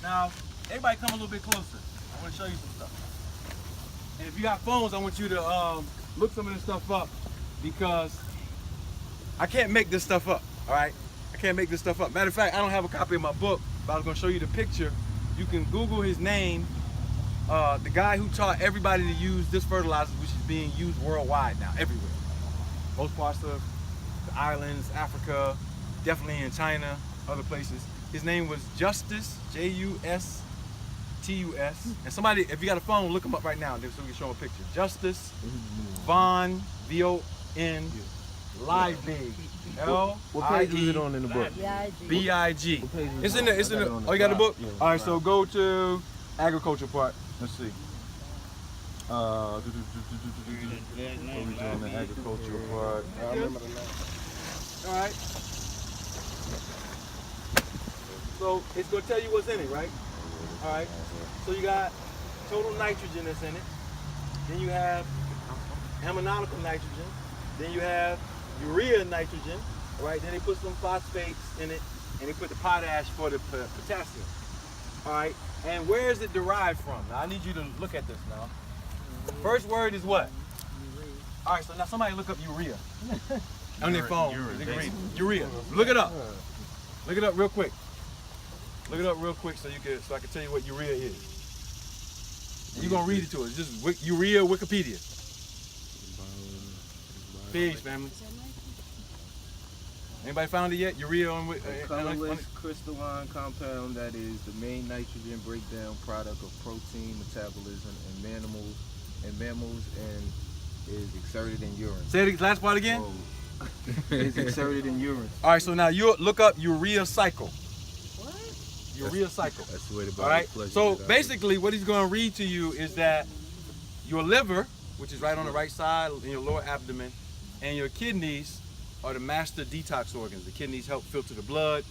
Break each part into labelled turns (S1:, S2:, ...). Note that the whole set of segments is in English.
S1: Now, everybody come a little bit closer. I want to show you some stuff. And if you got phones, I want you to look some of this stuff up because I can't make this stuff up, all right? I can't make this stuff up. Matter of fact, I don't have a copy of my book, but I was gonna show you the picture. You can Google his name. The guy who taught everybody to use this fertilizer, which is being used worldwide now, everywhere. Most parts of the islands, Africa, definitely in China, other places. His name was Justus, Justus. And somebody, if you got a phone, look him up right now so we can show him a picture. Justus von, V-O-N, Liebig.
S2: What page is it on in the book?
S1: B-I-G. It's in there. Oh, you got the book?
S2: Yeah.
S1: All right, so go to agriculture part. Let's see.
S2: What we doing the agricultural part? I remember the name.
S1: All right. So it's going to tell you what's in it, right? All right. So you got total nitrogen that's in it. Then you have ammonitical nitrogen. Then you have urea nitrogen, right? Then they put some phosphates in it, and they put the potash for the potassium. All right. And where is it derived from? Now I need you to look at this now. First word is what? All right. So now somebody look up urea on their phone. Urea. Look it up. Look it up real quick. Look it up real quick so I can tell you what urea is. You're gonna read it to us. Just urea Wikipedia. Peace, family. Anybody found it yet? Urea on
S2: colorless crystalline compound that is the main nitrogen breakdown product of protein metabolism in mammals and is exerted in urine.
S1: Say the last part again.
S2: Is exerted in urine.
S1: All right, so now you look up urea cycle. Urea cycle.
S2: That's the way the
S1: all right. So basically, what he's going to read to you is that your liver, which is right on the right side in your lower abdomen, and your kidneys are the master detox organs. The kidneys help filter the blood.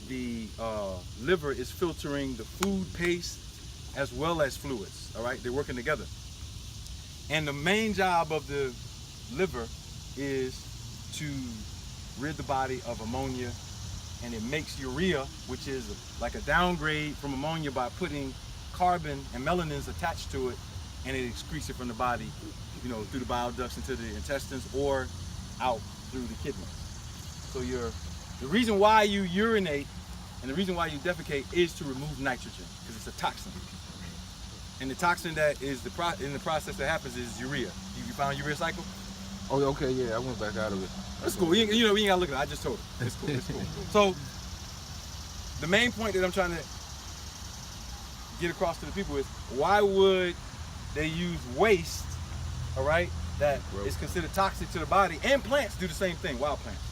S1: The liver is filtering the food paste as well as fluids. All right, they're working together. And the main job of the liver is to rid the body of ammonia, and it makes urea, which is like a downgrade from ammonia by putting carbon and melanins attached to it, and it excretes it from the body, through the bile ducts into the intestines or out through the kidneys. So the reason why you urinate and the reason why you defecate is to remove nitrogen, because it's a toxin. And the toxin that is in the process that happens is urea. You found urea cycle?
S2: Oh, okay, yeah, I went back out of it.
S1: That's cool. We ain't gotta look at it. I just told it. It's cool. It's cool. So the main point that I'm trying to get across to the people is why would they use waste, all right, that is considered toxic to the body, and plants do the same thing, wild plants.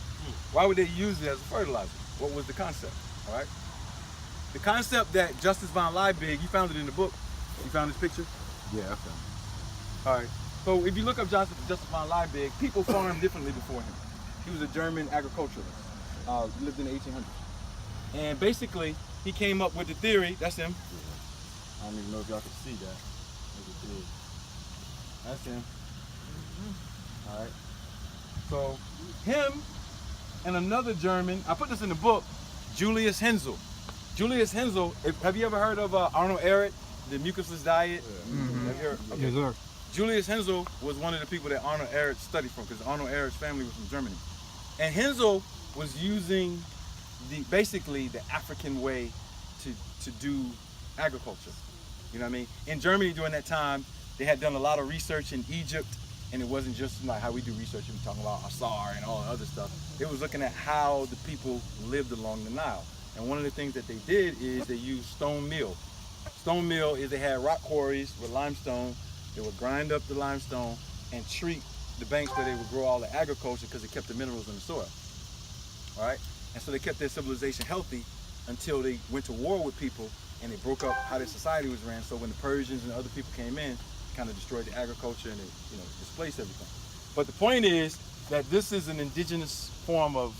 S1: Why would they use it as a fertilizer? What was the concept, all right? The concept that Justus von Liebig, you found it in the book. You found this picture?
S2: Yeah, I found it.
S1: All right. So if you look up Justus von Liebig, people farmed differently before him. He was a German agriculturalist. Lived in the 1800s. And basically, he came up with the theory. That's him. I don't even know if y'all can see that. That's him. All right. So him and another German, I put this in the book, Julius Hensel. Julius Hensel, have you ever heard of Arnold Ehret, the mucusless diet?
S2: Mm-hmm.
S1: Have you heard? Okay.
S2: Yes, sir.
S1: Julius Hensel was one of the people that Arnold Ehret studied from, because Arnold Ehret's family was from Germany. And Hensel was using basically the African way to do agriculture. You know what I mean? In Germany during that time, they had done a lot of research in Egypt, and it wasn't just like how we do research. We talking about Asar and all the other stuff. They was looking at how the people lived along the Nile. And one of the things that they did is they used stone meal. Stone meal is they had rock quarries with limestone. They would grind up the limestone and treat the banks where they would grow all the agriculture, because it kept the minerals in the soil. All right? And so they kept their civilization healthy until they went to war with people, and they broke up how their society was ran. So when the Persians and other people came in, it kind of destroyed the agriculture, and it displaced everything. But the point is that this is an indigenous form of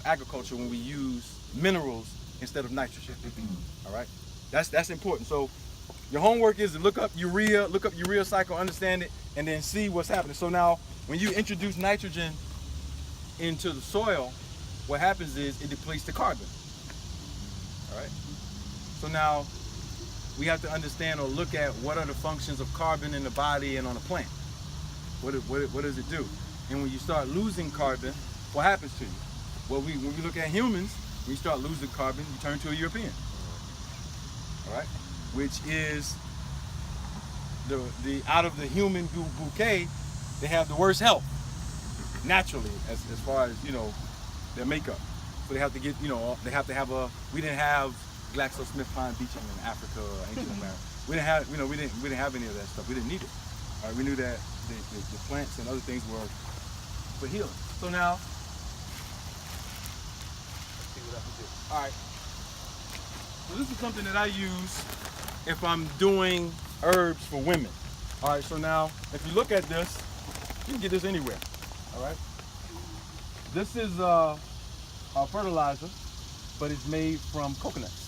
S1: agriculture when we use minerals instead of nitrogen. All right? That's important. So your homework is to look up urea cycle, understand it, and then see what's happening. So now, when you introduce nitrogen into the soil, what happens is it depletes the carbon. All right? So now we have to understand or look at what are the functions of carbon in the body and on a plant. What does it do? And when you start losing carbon, what happens to you? Well, when we look at humans, when you start losing carbon, you turn to a European. All right? Which is the out of the human bouquet, they have the worst health naturally as far as, you know, their makeup. So they have to get, you know, they have to have we didn't have GlaxoSmithKline beaching in Africa or ancient America. We didn't have, you know, we didn't have any of that stuff. We didn't need it. All right, we knew that the plants and other things were for healing. So now, let's see what I can do. All right. So this is something that I use if I'm doing herbs for women. All right, so now if you look at this, you can get this anywhere. All right. This is a fertilizer, but it's made from coconuts.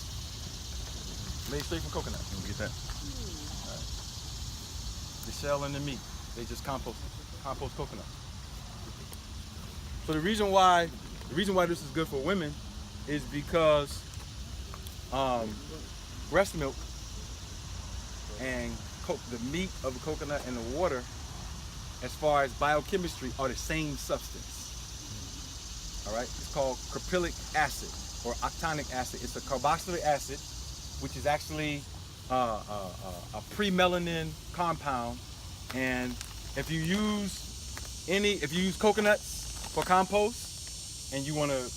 S1: Made straight from coconut. Let me get that. All right. The shell and the meat, they just compost coconut. So the reason why this is good for women is because breast milk and the meat of the coconut and the water, as far as biochemistry, are the same substance. All right, it's called caprylic acid or octonic acid. It's a carboxylic acid, which is actually a pre-melanin compound. And if you use coconuts for compost and you want to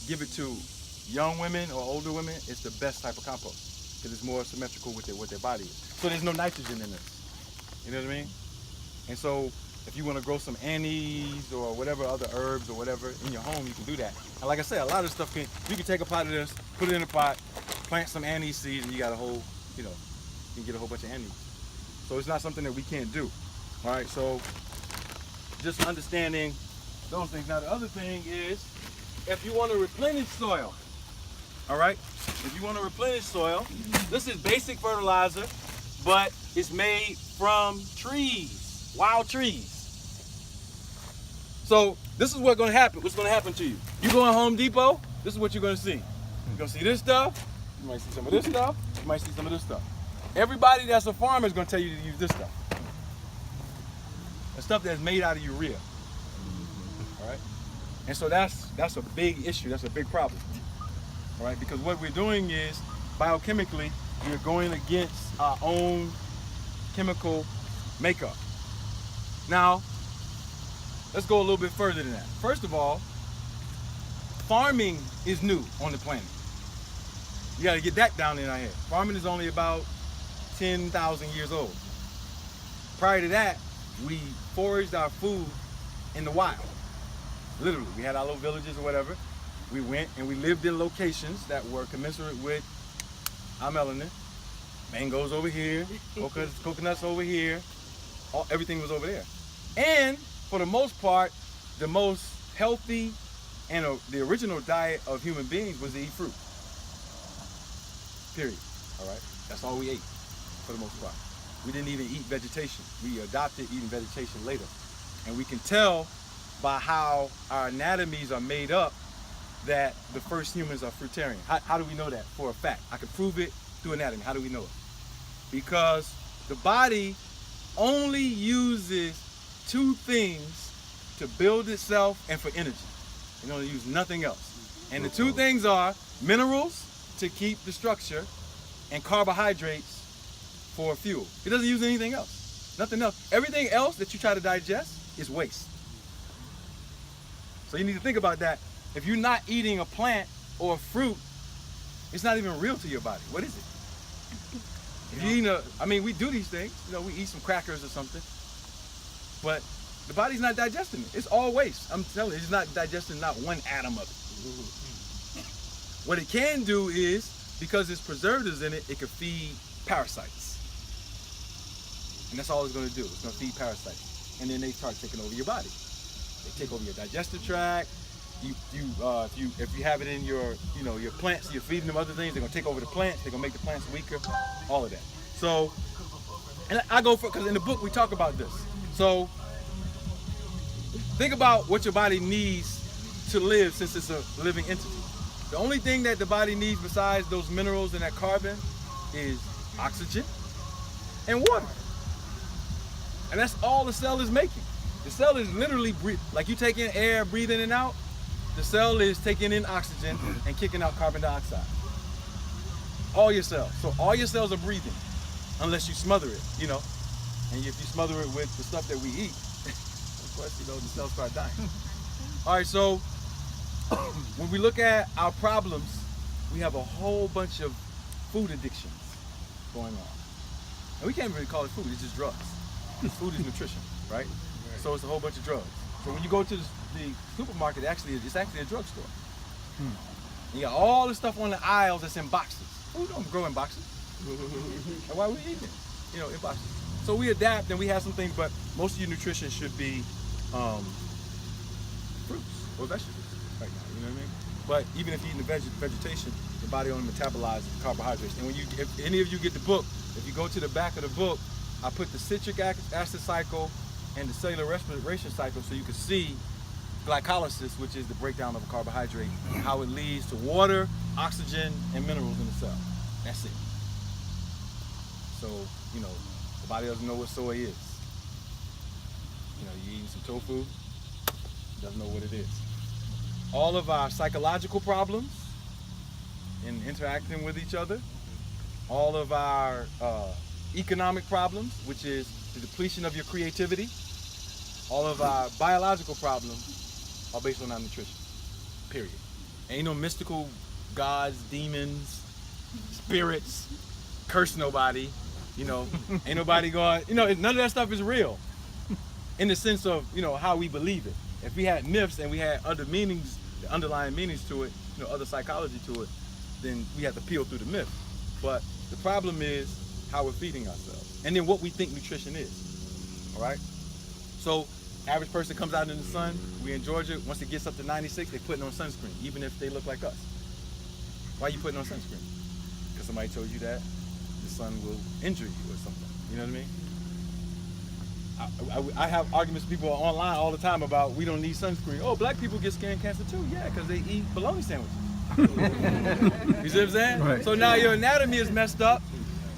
S1: give it to young women or older women, it's the best type of compost because it's more symmetrical with their body is. So there's no nitrogen in this. You know what I mean? And so if you want to grow some anise or whatever other herbs or whatever in your home, you can do that. And like I said, a lot of stuff you can take a pot of this, put it in a pot, plant some anise seeds, and you got a whole, you know, you can get a whole bunch of anise. So it's not something that we can't do. All right, so just understanding those things. Now the other thing is, if you want to replenish soil, all right, if you want to replenish soil, this is basic fertilizer, but it's made from trees, wild trees. So this is what's going to happen. What's going to happen to you? You go in Home Depot, this is what you're going to see. You're going to see this stuff. You might see some of this stuff. You might see some of this stuff. Everybody that's a farmer is going to tell you to use this stuff. The stuff that's made out of urea. All right? And so that's a big issue. That's a big problem. All right? Because what we're doing is, biochemically, we're going against our own chemical makeup. Now, let's go a little bit further than that. First of all, farming is new on the planet. You got to get that down in our head. Farming is only about 10,000 years old. Prior to that, we foraged our food in the wild. Literally, we had our little villages or whatever. We went and we lived in locations that were commensurate with our melanin. Mangoes over here, coconuts over here, everything was over there. And for the most part, the most healthy and the original diet of human beings was to eat fruit. Period. All right? That's all we ate for the most part. We didn't even eat vegetation. We adopted eating vegetation later. And we can tell by how our anatomies are made up that the first humans are fruitarian. How do we know that for a fact? I can prove it through anatomy. How do we know it? Because the body only uses two things to build itself and for energy. It don't use nothing else. And the two things are minerals to keep the structure and carbohydrates for fuel. It doesn't use anything else. Nothing else. Everything else that you try to digest is waste. So you need to think about that. If you're not eating a plant or a fruit, it's not even real to your body. What is it? If you eat we do these things. You know, we eat some crackers or something, but the body's not digesting it. It's all waste. I'm telling you, it's not digesting not one atom of it. What it can do is, because there's preservatives in it, it can feed parasites. And that's all it's going to do. It's going to feed parasites. And then they start taking over your body. They take over your digestive tract. If you have it in your plants, you're feeding them other things, they're gonna take over the plants, they're gonna make the plants weaker, all of that. So, and I go for, because in the book we talk about this. So, think about what your body needs to live, since it's a living entity. The only thing that the body needs besides those minerals and that carbon is oxygen and water. And that's all the cell is making. The cell is literally like you take in air, breathe in and out. The cell is taking in oxygen and kicking out carbon dioxide. All your cells. So all your cells are breathing, unless you smother it, you know. And if you smother it with the stuff that we eat, of course, you know, the cells start dying. All right, so when we look at our problems, we have a whole bunch of food addictions going on. And we can't really call it food, it's just drugs. Food is nutrition, right? So it's a whole bunch of drugs. So when you go to the supermarket, it's actually a drugstore. You got all the stuff on the aisles that's in boxes. Food don't grow in boxes. And why are we eating it? You know, in boxes. So we adapt and we have some things, but most of your nutrition should be fruits or vegetables right now, you know what I mean? But even if you're eating the vegetation, the body only metabolizes carbohydrates. And if any of you get the book, if you go to the back of the book, I put the citric acid cycle and the cellular respiration cycle so you can see glycolysis, which is the breakdown of a carbohydrate, and how it leads to water, oxygen, and minerals in the cell. That's it. So, you know, the body doesn't know what soy is. You know, you eating some tofu, doesn't know what it is. All of our psychological problems in interacting with each other, all of our economic problems, which is the depletion of your creativity, all of our biological problems are based on our nutrition, period. Ain't no mystical gods, demons, spirits, curse nobody, you know, ain't nobody going, you know, none of that stuff is real in the sense of, you know, how we believe it. If we had myths and we had other meanings, the underlying meanings to it, you know, other psychology to it, then we have to peel through the myth. But the problem is how we're feeding ourselves and then what we think nutrition is, all right? So average person comes out in the sun, we in Georgia, once it gets up to 96, they're putting on sunscreen, even if they look like us. Why are you putting on sunscreen? Because somebody told you that the sun will injure you or something, you know what I mean? I have arguments with people online all the time about we don't need sunscreen. Oh, black people get skin cancer too. Yeah, because they eat bologna sandwiches. You see what I'm saying? Right. So now your anatomy is messed up.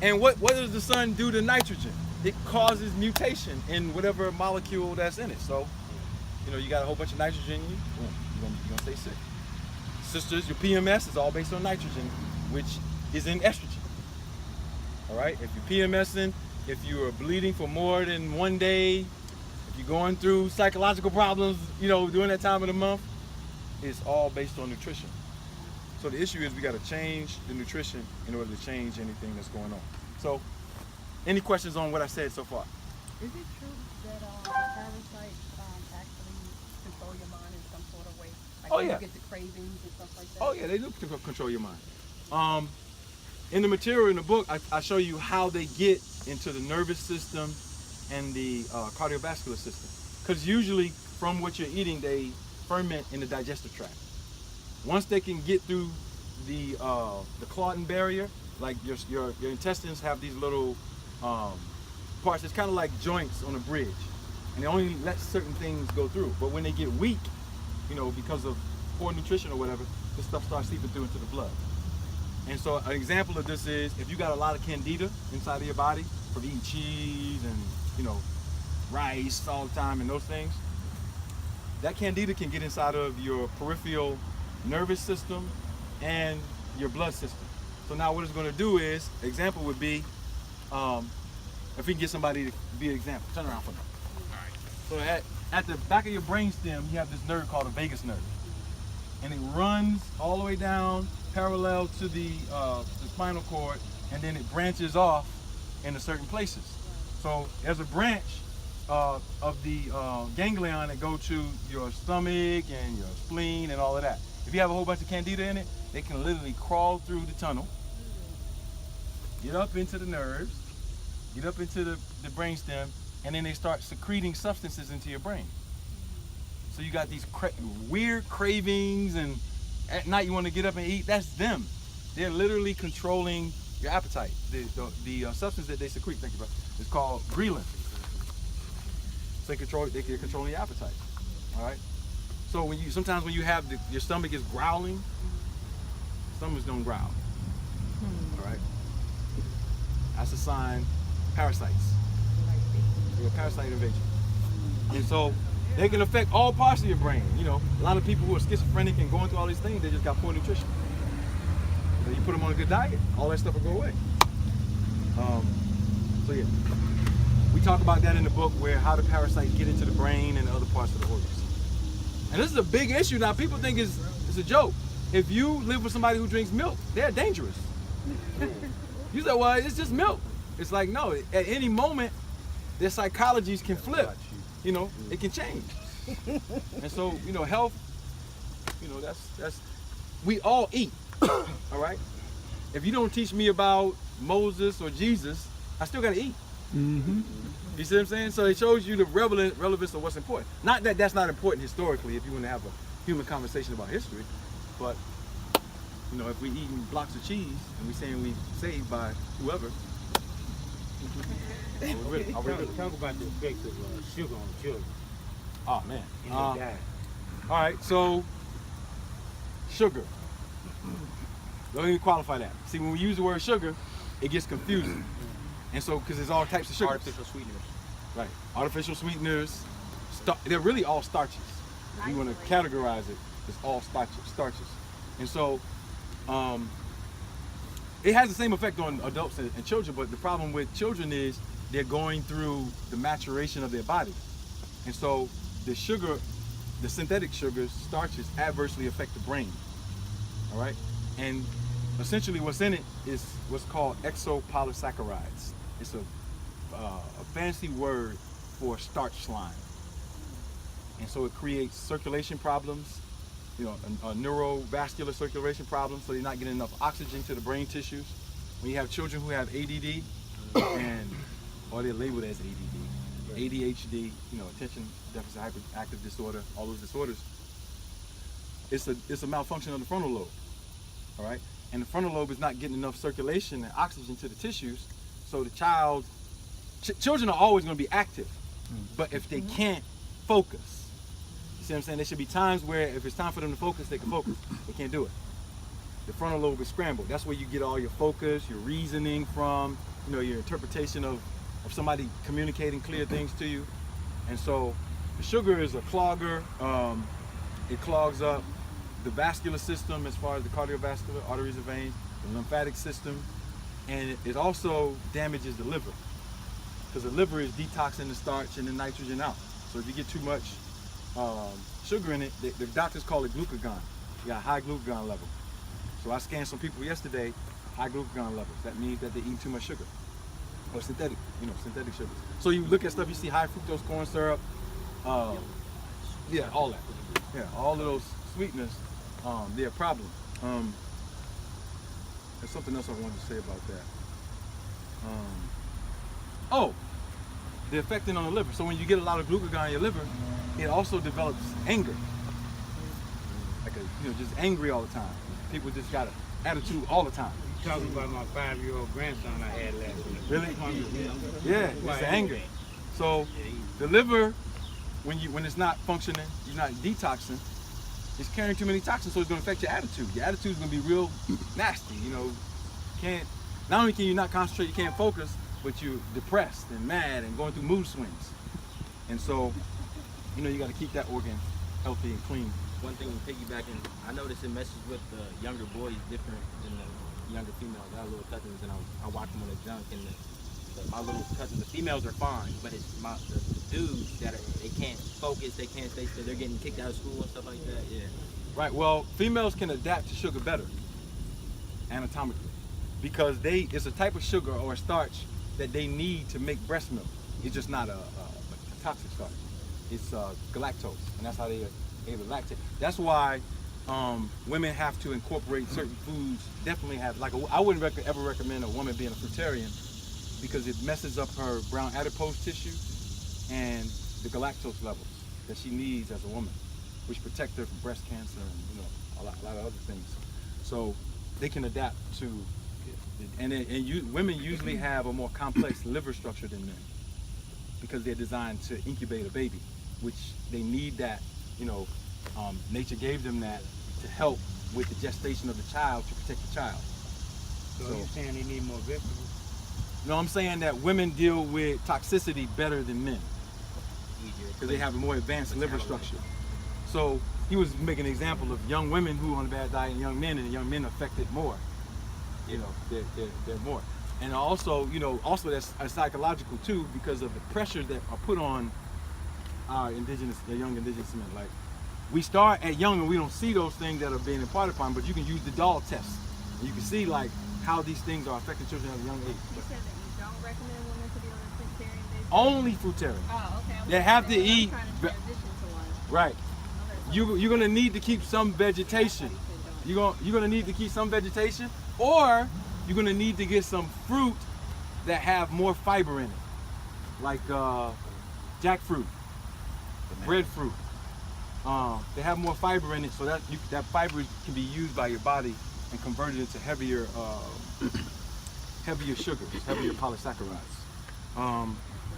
S1: And what does the sun do to nitrogen? It causes mutation in whatever molecule that's in it. So, you know, you got a whole bunch of nitrogen in you, boom, you're gonna stay sick. Sisters, your PMS is all based on nitrogen, which is in estrogen. All right, if you're PMSing, if you are bleeding for more than 1 day, if you're going through psychological problems, you know, during that time of the month, it's all based on nutrition. So the issue is we got to change the nutrition in order to change anything that's going on. So, any questions on what I said so far?
S3: Is it true that parasites actually control your mind in some sort of way? Like you get the cravings and stuff like that?
S1: Oh yeah, they do control your mind. In the material in the book, I show you how they get into the nervous system and the cardiovascular system. Because usually from what you're eating, they ferment in the digestive tract. Once they can get through the clotting barrier, like your intestines have these little parts. It's kind of like joints on a bridge, and they only let certain things go through. But when they get weak, you know, because of poor nutrition or whatever, this stuff starts seeping through into the blood. And so an example of this is if you got a lot of candida inside of your body from eating cheese and, you know, rice all the time and those things, that candida can get inside of your peripheral nervous system and your blood system. So now what it's going to do is, example would be, if we can get somebody to be an example, turn around for me. All right. So at the back of your brainstem, you have this nerve called a vagus nerve, and it runs all the way down parallel to the spinal cord, and then it branches off into certain places. So there's a branch of the ganglion that go to your stomach and your spleen and all of that. If you have a whole bunch of candida in it, they can literally crawl through the tunnel, get up into the nerves, get up into the brainstem, and then they start secreting substances into your brain. So you got these weird cravings, and at night you want to get up and eat. That's them. They're literally controlling your appetite. The substance that they secrete, think about, is called ghrelin. So they're controlling your appetite. All right. So sometimes when you have your stomach is growling, stomachs don't growl. All right. That's a sign. Parasites. Yeah, parasite invasion. And so they can affect all parts of your brain. You know, a lot of people who are schizophrenic and going through all these things, they just got poor nutrition. You put them on a good diet, all that stuff will go away. So yeah, we talk about that in the book, where how the parasites get into the brain and other parts of the organs. And this is a big issue now. People think it's a joke. If you live with somebody who drinks milk, they're dangerous. You say, well, it's just milk. It's like, no, at any moment, their psychologies can flip. You know, it can change. And so, you know, health, you know, that's we all eat. All right? If you don't teach me about Moses or Jesus, I still gotta eat. You see what I'm saying? So it shows you the relevance of what's important. Not that that's not important historically if you want to have a human conversation about history, but you know, if we eating blocks of cheese and we saying we saved by whoever,
S4: Talk about the effects of sugar on children.
S1: oh man.
S4: In their diet.
S1: All right, so sugar. Don't even qualify that. See, when we use the word sugar, it gets confusing. And so, because there's all types of sugars.
S2: Artificial sweeteners.
S1: Right. Artificial sweeteners. They're really all starches. If you want to categorize it, it's all starches. And so, it has the same effect on adults and children, but the problem with children is they're going through the maturation of their body. And so the sugar, the synthetic sugars, starches, adversely affect the brain. All right? And essentially what's in it is what's called exopolysaccharides. It's a fancy word for starch slime. And so it creates circulation problems, you know, a neurovascular circulation problems, so you're not getting enough oxygen to the brain tissues. When you have children who have ADD, or they're labeled as ADD, ADHD, you know, attention deficit hyperactive disorder, all those disorders, it's a malfunction of the frontal lobe, all right? And the frontal lobe is not getting enough circulation and oxygen to the tissues, so the children are always going to be active, but if they can't focus, you see what I'm saying? There should be times where if it's time for them to focus, they can focus. They can't do it. The frontal lobe is scrambled. That's where you get all your focus, your reasoning from, you know, your interpretation of somebody communicating clear things to you. And so the sugar is a clogger. It clogs up the vascular system as far as the cardiovascular, arteries and veins, the lymphatic system, and it also damages the liver, because the liver is detoxing the starch and the nitrogen out. So if you get too much sugar in it, the doctors call it glucagon. You got high glucagon level. So I scanned some people yesterday, high glucagon levels. That means that they eat too much sugar, or synthetic sugars. So you look at stuff, you see high fructose corn syrup, yeah, all that. Yeah, all of those sweeteners, they're a problem. There's something else I wanted to say about that. The effecting on the liver. So when you get a lot of glucagon in your liver, it also develops anger. Like just angry all the time. People just got an attitude all the time.
S4: You're talking about my 5-year-old grandson I had last week.
S1: Really? Yeah, it's the anger. So the liver, when it's not functioning, you're not detoxing, it's carrying too many toxins, so it's going to affect your attitude. Your attitude is going to be real nasty. You know, not only can you not concentrate, you can't focus, but you're depressed and mad and going through mood swings. And so, you got to keep that organ healthy and clean.
S5: One thing piggybacking, I noticed it messes with the younger boys different than the younger females. I have little cousins and I watch them when they're junk, and my little cousins, the females are fine, but it's the dudes that they can't focus, they can't stay still, they're getting kicked out of school and stuff like that. Yeah.
S1: Right. Well, females can adapt to sugar better anatomically, because it's a type of sugar or a starch that they need to make breast milk. It's just not a toxic starch. It's galactose, and that's how they are able to lactate. That's why women have to incorporate certain foods. Definitely have, I wouldn't ever recommend a woman being a fruitarian, because it messes up her brown adipose tissue and the galactose levels that she needs as a woman, which protect her from breast cancer and a lot of other things. So they can adapt to it. Women usually have a more complex liver structure than men, because they're designed to incubate a baby, which they need that. Nature gave them that to help with the gestation of the child to protect the child.
S4: So you're saying they need more vegetables?
S1: No, I'm saying that women deal with toxicity better than men
S5: Easier.
S1: because they have a more advanced liver structure. So he was making an example of young women who are on a bad diet and young men, and the young men affected more. You know, they're more. And also, you know, also that's psychological too, because of the pressures that are put on our the young indigenous men. Like, we start at young and we don't see those things that are being imparted upon, but you can use the doll test. And you can see like how these things are affecting children at a young age.
S3: You said that you don't recommend women to be on a fruitarian diet?
S1: Only fruitarian.
S3: Oh, okay.
S1: They have to
S3: I'm
S1: eat.
S3: trying to transition to one.
S1: Right.
S3: Okay,
S1: You're gonna need to keep some vegetation. You're gonna need to keep some vegetation, or you're gonna need to get some fruit that have more fiber in it, like jackfruit, breadfruit. They have more fiber in it, so that fiber can be used by your body and converted into heavier sugars, heavier polysaccharides.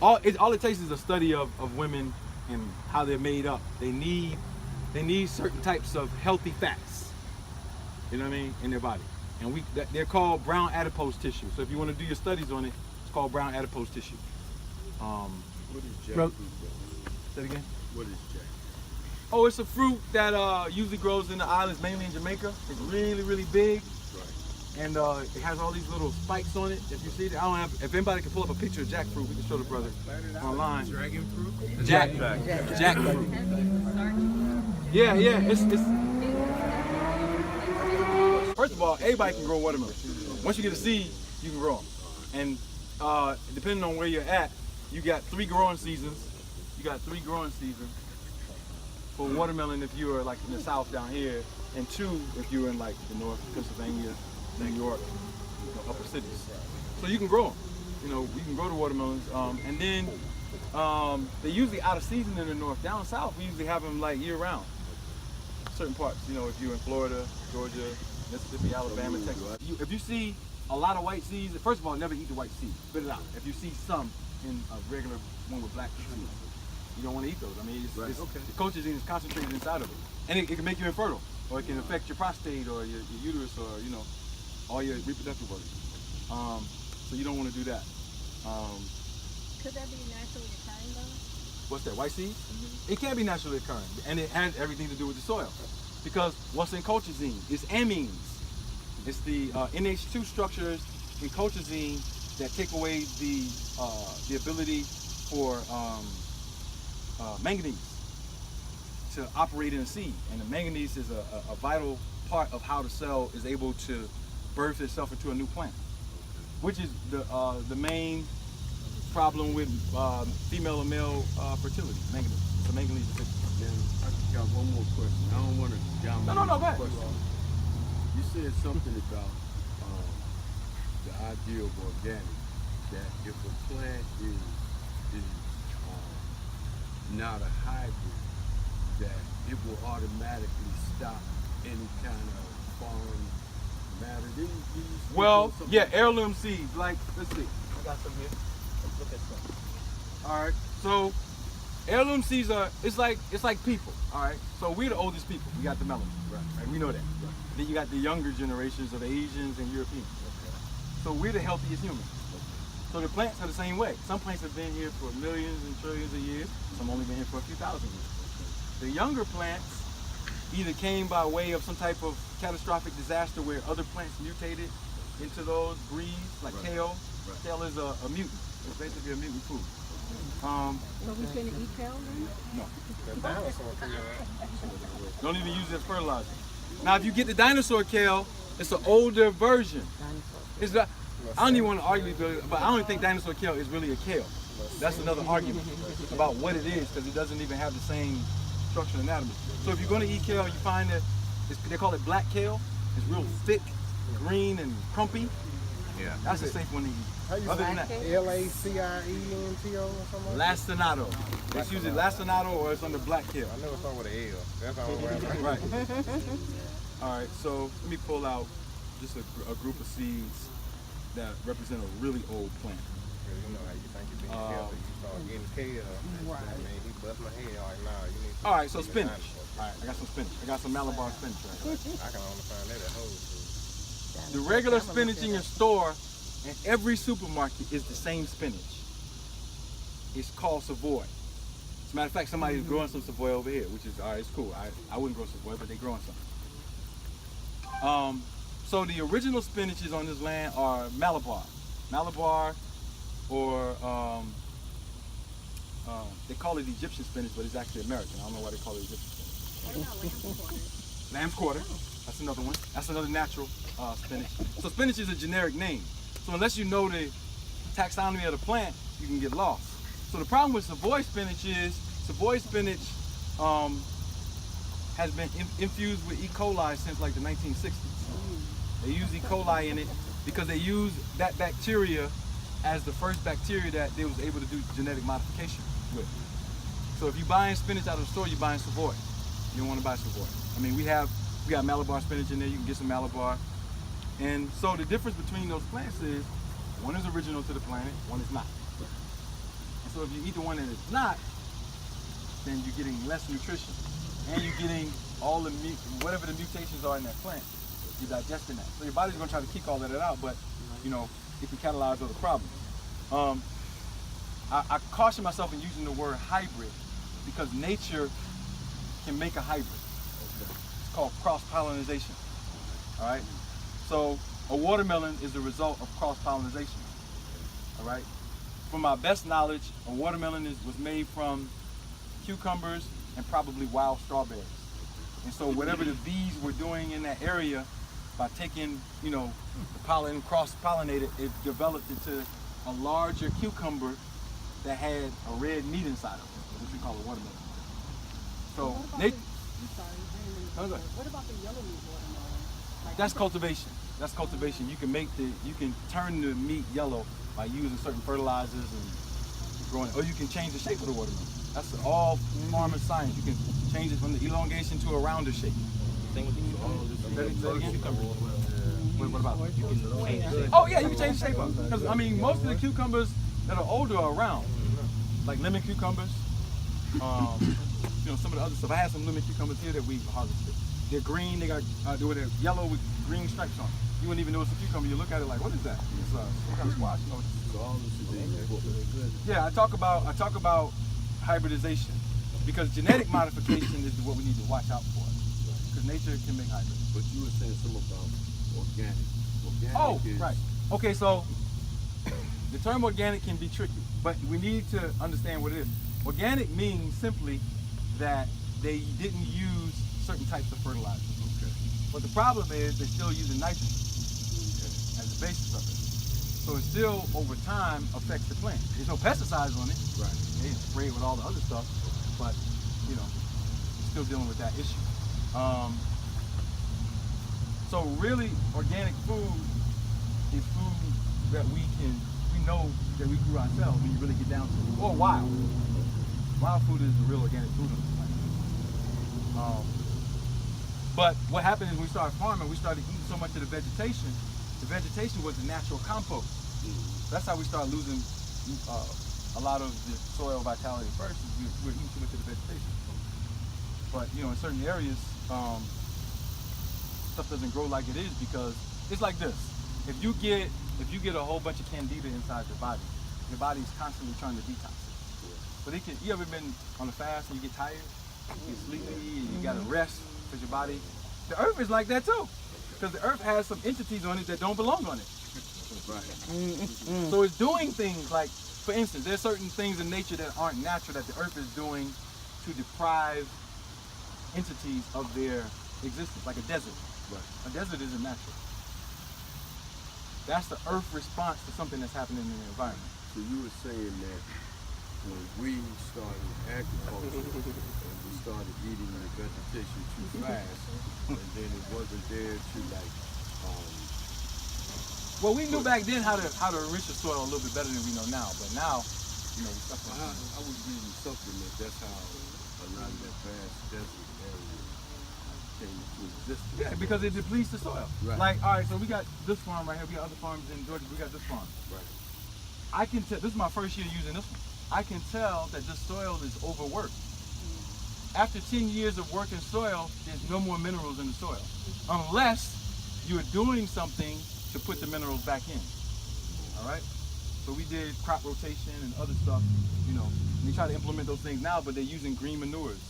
S1: All it takes is a study of women and how they're made up. They need certain types of healthy fats, you know what I mean, in their body. And they're called brown adipose tissue. So if you want to do your studies on it, it's called brown adipose tissue.
S2: What is
S1: Bro-
S2: jackfruit though?
S1: Say it again.
S2: What is jackfruit?
S1: Oh, it's a fruit that usually grows in the islands, mainly in Jamaica. It's really, really big.
S2: Right.
S1: And it has all these little spikes on it. If you see it, if anybody can pull up a picture of jackfruit, we can show the brother online.
S2: Dragon fruit?
S1: Jackfruit. Yeah. First of all, everybody can grow watermelon. Once you get a seed, you can grow them. And depending on where you're at, you got 3 growing seasons. For watermelon if you are like in the south down here, and 2 if you're in like the north, Pennsylvania, New York, upper cities. So you can grow them. You know, you can grow the watermelons. And then they're usually out of season in the north. Down south, we usually have them like year round. Certain parts, you know, if you're in Florida, Georgia, Mississippi, Alabama, Texas. If you see a lot of white seeds, first of all, never eat the white seed. Spit it out. If you see some in a regular one with black seeds, you don't want to eat those. I mean, the colchicine is concentrated inside of it. And it can make you infertile, or it can affect your prostate or your uterus, or, you know, all your reproductive organs. So you don't want to do that.
S3: Could that be naturally occurring though?
S1: What's that, white seed? It can be naturally occurring, and it has everything to do with the soil. Because what's in colchicine is amines. It's the NH2 structures in colchicine that take away the ability for manganese to operate in a seed. And the manganese is a vital part of how the cell is able to birth itself into a new plant, which is the main problem with female and male fertility, manganese. It's a manganese deficiency.
S2: I just got one more question. I don't want to dominate
S1: No, go ahead.
S2: the question. You said something about the idea of organic, that if a plant is not a hybrid, that it will automatically stop any kind of foreign matter.
S1: Well, yeah, heirloom seeds. Like, let's see. I got some here. Let's look at some. All right. So, heirloom seeds it's like people. All right. So we're the oldest people. We got the melanin. Right. We know that. Right. Then you got the younger generations of Asians and Europeans. Okay. So we're the healthiest humans. Okay. So the plants are the same way. Some plants have been here for millions and trillions of years. Some only been here for a few thousand years. Okay. The younger plants either came by way of some type of catastrophic disaster where other plants mutated into those breeds, like kale. Right. Kale is a mutant. It's basically a mutant food.
S3: So we shouldn't eat kale then?
S1: No. Don't even use it as fertilizer. Now, if you get the dinosaur kale, it's an older version. It's not, I don't even want to argue with it, but I don't even think dinosaur kale is really a kale. That's another argument about what it is, because it doesn't even have the same structural anatomy. So if you're going to eat kale, you find that they call it black kale. It's real thick, green, and crumpy.
S2: Yeah.
S1: That's a safe one to eat. Other than that,
S6: Lacinato or something?
S1: lacinato. It's usually lacinato or it's under black kale.
S6: I know it's on with an L. That's all right.
S1: Right. All right, so let me pull out just a group of seeds that represent a really old plant.
S6: You know how you think you're being healthy, you start getting kale.
S3: Right.
S6: I mean, he bust my head like, nah, you need to.
S1: All right, so spinach. All right, I got some spinach. I got some Malabar spinach right here.
S6: I can only find that at Whole Foods.
S1: The regular spinach in your store in every supermarket is the same spinach. It's called Savoy. As a matter of fact, somebody's growing some Savoy over here, which is all right. It's cool. I wouldn't grow Savoy, but they're growing some. So the original spinaches on this land are Malabar, or they call it Egyptian spinach, but it's actually American. I don't know why they call it Egyptian spinach.
S3: What about lamb's quarter?
S1: Lamb's quarter. That's another one. That's another natural spinach. So spinach is a generic name. So unless you know the taxonomy of the plant, you can get lost. So the problem with Savoy spinach is Savoy spinach has been infused with E. coli since like the 1960s. They use E. coli in it because they use that bacteria as the first bacteria that they was able to do genetic modification with. So if you're buying spinach out of the store, you're buying Savoy. You don't want to buy Savoy. I mean, we got Malabar spinach in there. You can get some Malabar. And so the difference between those plants is one is original to the planet, one is not. And so if you eat the one that is not, then you're getting less nutrition. And you're getting all the whatever the mutations are in that plant, you're digesting that. So your body's going to try to kick all of that out, but you know, it can catalyze other problems. I caution myself in using the word hybrid because nature can make a hybrid. It's called cross-pollination. All right. So a watermelon is the result of cross-pollination. All right. From my best knowledge, a watermelon was made from cucumbers and probably wild strawberries. And so whatever the bees were doing in that area, by taking, you know, the pollen, cross-pollinated, it developed into a larger cucumber that had a red meat inside of it, which we call a watermelon. So
S3: What about
S1: they,
S3: the, I'm sorry, I didn't mean to
S1: No, go
S3: interrupt.
S1: ahead.
S3: What about the yellow meat watermelon? Like,
S1: that's cultivation. That's cultivation. You can turn the meat yellow by using certain fertilizers and growing it. Or you can change the shape of the watermelon. That's all farmer science. You can change it from the elongation to a rounder shape.
S5: Same with the
S1: What about?
S5: You can change the shape.
S1: Oh yeah, you can change the shape up. Because I mean, most of the cucumbers that are older are round, like lemon cucumbers. You know, some of the other stuff. I had some lemon cucumbers here that we harvested. They're green. They're yellow with green stripes on it. You wouldn't even know it's a cucumber. You look at it like, what is that? It's some kind of squash. You know,
S2: So all this is in your book.
S1: yeah, I talk about hybridization because genetic modification is what we need to watch out for. Because nature can make hybrids.
S2: But you were saying something about organic. Organic is,
S1: Right. Okay, so the term organic can be tricky, but we need to understand what it is. Organic means simply that they didn't use certain types of fertilizers.
S2: Okay.
S1: But the problem is they're still using nitrogen as the basis of it. So it still, over time, affects the plant. There's no pesticides on it.
S2: Right.
S1: They spray it with all the other stuff, but you know, still dealing with that issue. So really, organic food is food that we know that we grew ourselves when you really get down to it. Or wild. Wild food is the real organic food on this planet. But what happened is when we started farming, we started eating so much of the vegetation. The vegetation was the natural compost. That's how we started losing a lot of the soil vitality first. Is we were eating too much of the vegetation. But you know, in certain areas, stuff doesn't grow like it is because it's like this. If you get a whole bunch of candida inside your body is constantly trying to detox it. But you ever been on a fast and you get tired, you get sleepy, and you gotta rest because your body. The earth is like that too, because the earth has some entities on it that don't belong on it.
S2: Right.
S1: So it's doing things like, for instance, there's certain things in nature that aren't natural that the earth is doing to deprive entities of their existence, like a desert.
S2: Right.
S1: A desert isn't natural. That's the earth response to something that's happening in the environment.
S2: So you were saying that when we started agriculture and we started eating the vegetation too fast, and then it wasn't there to like,
S1: Well, we knew back then how to enrich the soil a little bit better than we know now, but now, you know, we stuff like
S2: I was reading something that's how a lot of that vast desert area came to exist.
S1: yeah, because it depletes the soil.
S2: Right.
S1: Like, all right, so we got this farm right here. We got other farms in Georgia. We got this farm.
S2: Right.
S1: I can tell, this is my first year using this one. I can tell that this soil is overworked. After 10 years of working soil, there's no more minerals in the soil. Unless you're doing something to put the minerals back in. All right? So we did crop rotation and other stuff, you know. And they try to implement those things now, but they're using green manures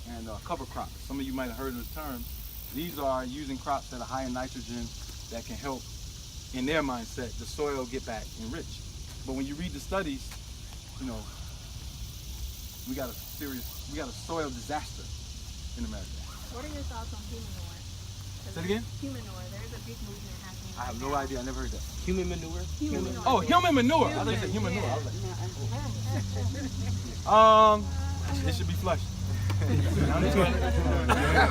S1: and cover crops. Some of you might have heard of those terms. These are using crops that are high in nitrogen that can help, in their mindset, the soil get back enriched. But when you read the studies, you know, we got a soil disaster in America.
S3: What are your thoughts on human manure?
S1: Say it again?
S3: Human manure. There's a big movement happening.
S1: I have no idea. I never heard that.
S5: Human manure?
S3: Human manure.
S1: Oh, human manure. I thought you said human manure. I was like, it should be flushed.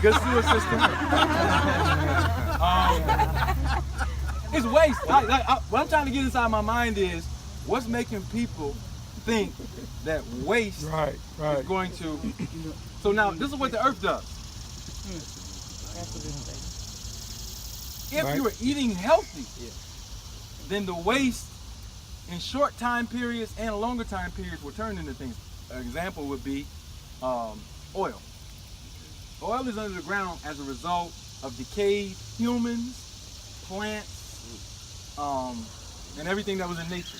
S1: Good sewer system. It's waste. What I'm trying to get inside my mind is what's making people think that waste is going to. So now this is what the earth does. If you are eating healthy, then the waste in short time periods and longer time periods will turn into things. An example would be oil. Oil is under the ground as a result of decayed humans, plants, and everything that was in nature.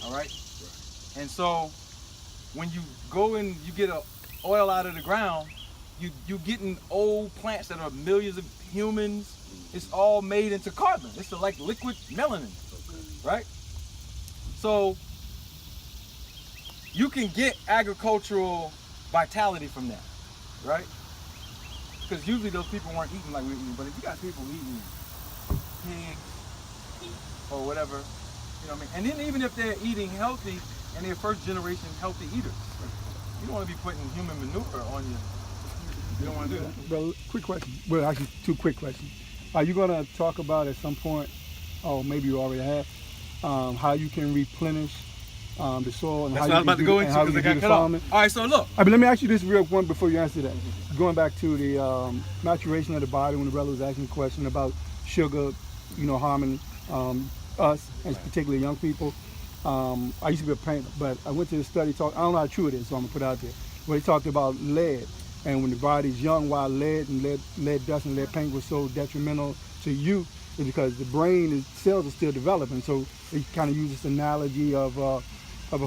S1: All right? And so when you go and you get oil out of the ground, you're getting old plants that are millions of humans. It's all made into carbon. It's like liquid melanin, right? So you can get agricultural vitality from that, right? Because usually those people weren't eating like we're eating, but if you got people eating pigs or whatever, you know what I mean? And then even if they're eating healthy and they're first generation healthy eaters, you don't want to be putting human manure on you. You don't want to do that.
S7: Well, quick question. Well, actually, two quick questions. Are you going to talk about at some point, or maybe you already have, how you can replenish the soil and
S1: That's
S7: how
S1: what I was about to go into because I got cut off. All right, so look.
S7: I mean, let me ask you this real one before you answer that. Going back to the maturation of the body, when the brother was asking a question about sugar, you know, harming us, and particularly young people. I used to be a painter, but I went to the study talk. I don't know how true it is, so I'm gonna put it out there. Where he talked about lead, and when the body's young, why lead dust and lead paint was so detrimental to youth is because the brain cells are still developing. So he kind of used this analogy of a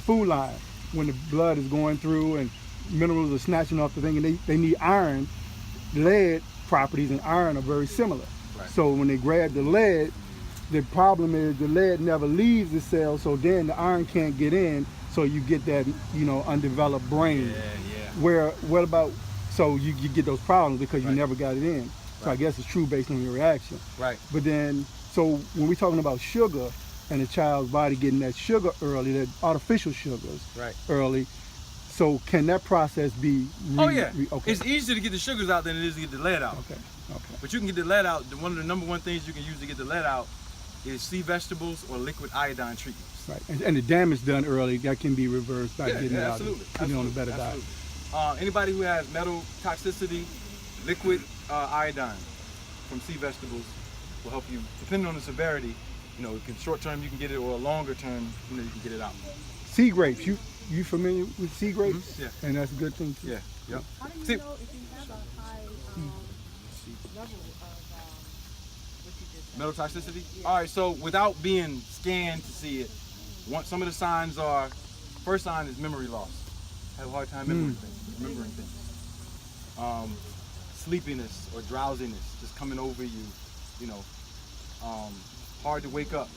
S7: food line. When the blood is going through and minerals are snatching off the thing, and they need iron. Lead properties and iron are very similar. Right. So when they grab the lead, the problem is the lead never leaves the cell, so then the iron can't get in, so you get that, you know, undeveloped brain. What about, so you get those problems because you never got it in. So I guess it's true based on your reaction. Right. But then, so when we're talking about sugar and a child's body getting that sugar early, that artificial sugars early, so can that process be
S1: okay. It's easier to get the sugars out than it is to get the lead out.
S7: Okay.
S1: But you can get the lead out. One of the number one things you can use to get the lead out is sea vegetables or liquid iodine treatments.
S7: Right, and the damage done early, that can be reversed by getting it out and putting on a better diet.
S1: Anybody who has metal toxicity, liquid iodine from sea vegetables will help you, depending on the severity. You know, short term you can get it, or a longer term, you know, you can get it out.
S7: Sea grapes, you familiar with sea grapes?
S1: Mm-hmm. Yeah.
S7: And that's a good thing too.
S1: Yeah. Yep.
S3: How do you know if you have a high level of what you just said?
S1: Metal toxicity? Yeah. All right, so without being scanned to see it, some of the signs are, first sign is memory loss. Have a hard time remembering things. Sleepiness or drowsiness just coming over you, you know. Hard to wake up.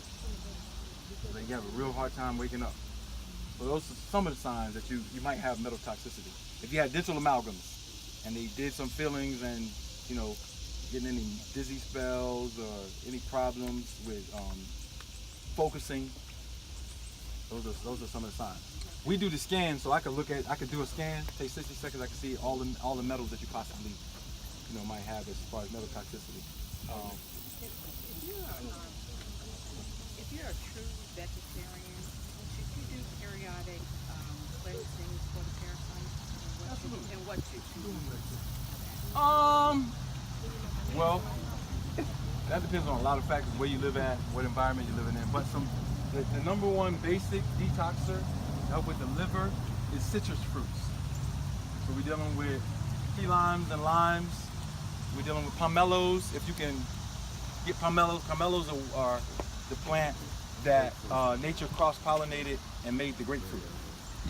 S1: So you have a real hard time waking up. So those are some of the signs that you might have metal toxicity. If you had dental amalgams and they did some fillings and, you know, getting any dizzy spells or any problems with focusing, those are some of the signs. We do the scan, so I could do a scan, take 60 seconds, I can see all the metals that you possibly, you know, might have as far as metal toxicity.
S8: If you're a true vegetarian, should you do periodic cleansings for the parasites? And what should you do?
S1: Well, that depends on a lot of factors, where you live at, what environment you're living in, but some the number one basic detoxer to help with the liver is citrus fruits. So we're dealing with key limes and limes. We're dealing with pomelos. If you can get pomelos, pomelos are the plant that nature cross-pollinated and made the grapefruit.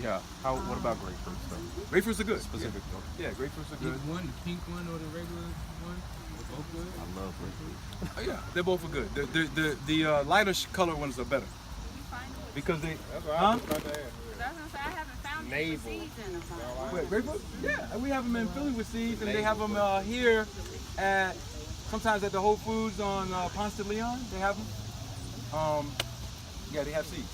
S2: Yeah. What about grapefruits though?
S1: Grapefruits are good.
S2: Specific
S1: Yeah, grapefruits are
S2: though.
S1: good.
S2: One, the pink one or the regular one? They're both good. I love grapefruits.
S1: Oh, yeah, they're both are good. The lighter color ones are better because they.
S6: That's what
S1: Huh?
S6: I was about to ask.
S8: I was gonna say I haven't found
S6: Navel.
S8: any seeds in them.
S1: Wait, grapefruit? Yeah, we have them in Philly with seeds, and they have them here at sometimes at the Whole Foods on Ponce de Leon. They have them. Yeah, they have seeds.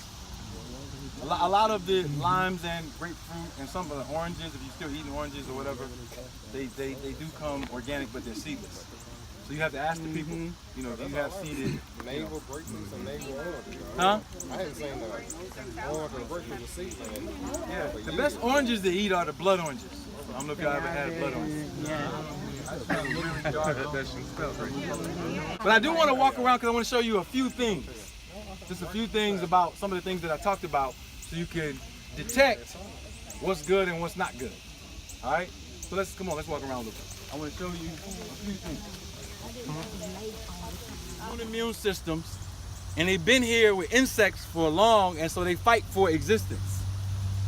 S1: A lot of the limes and grapefruit and some of the oranges, if you're still eating oranges or whatever, they do come organic, but they're seedless. So you have to ask the people, you know, do you have seeded?
S6: Navel grapefruits and navel oranges.
S1: Huh?
S6: I hadn't seen the orange or grapefruit with seeds in it.
S1: Yeah. The best oranges to eat are the blood oranges. I don't know if y'all ever had blood oranges.
S6: That shit smells great.
S1: But I do want to walk around because I want to show you a few things. Just a few things about some of the things that I talked about so you can detect what's good and what's not good. All right? So let's walk around a little bit. I want to show you a few things. Own immune systems, and they've been here with insects for long, and so they fight for existence.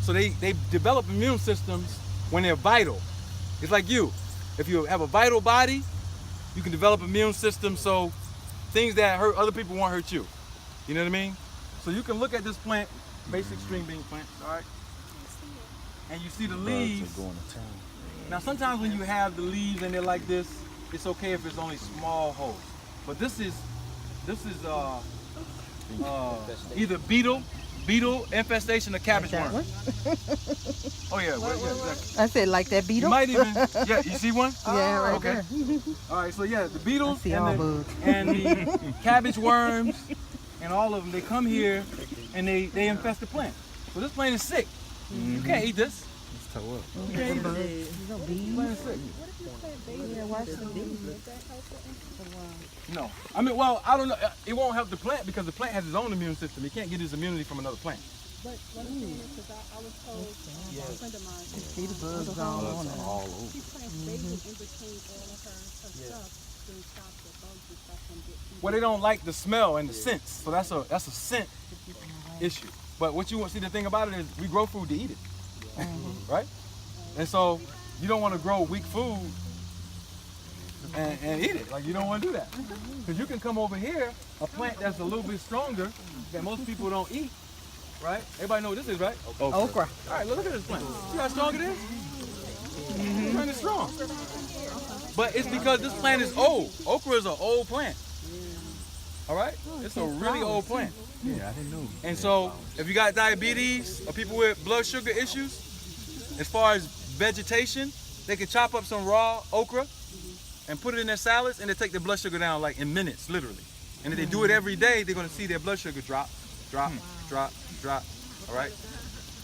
S1: So they develop immune systems when they're vital. It's like you. If you have a vital body, you can develop immune system so things that hurt other people won't hurt you. You know what I mean? So you can look at this plant, basic string bean plant, all right? And you see the leaves. Now sometimes when you have the leaves and they're like this, it's okay if it's only small holes. But this is either beetle infestation or cabbage worm. Oh yeah, exactly.
S9: I said like that
S1: You
S9: beetle.
S1: might even, yeah, you see one?
S9: Yeah, right
S1: Okay.
S9: there.
S1: All right, so yeah, the beetles
S9: I see all
S1: and
S9: bugs.
S1: the cabbage worms and all of them, they come here and they infest the plant. So this plant is sick. You can't eat this.
S2: Let's toe up.
S1: You can't eat this. This plant is sick. No. I mean, well, I don't know. It won't help the plant because the plant has its own immune system. He can't get his immunity from another plant.
S3: But what I'm saying is, because I was told by a friend of mine,
S9: See the bugs all on it.
S2: All over.
S3: she plants basil in between all of her stuff, then stops the bugs and stuff from getting.
S1: Well, they don't like the smell and the scents, so that's a scent issue. But what you want, see, the thing about it is we grow food to eat it, right? And so you don't want to grow weak food and eat it. Like, you don't want to do that. Because you can come over here, a plant that's a little bit stronger that most people don't eat, right? Everybody know what this is, right?
S9: Okra.
S1: All right, look at this plant. See how strong it is? This plant is strong. But it's because this plant is old. Okra is an old plant. All right? It's a really old plant.
S2: Yeah, I didn't know.
S1: And so if you got diabetes or people with blood sugar issues, as far as vegetation, they can chop up some raw okra and put it in their salads, and they take their blood sugar down like in minutes, literally. And if they do it every day, they're gonna see their blood sugar drop, drop, all right?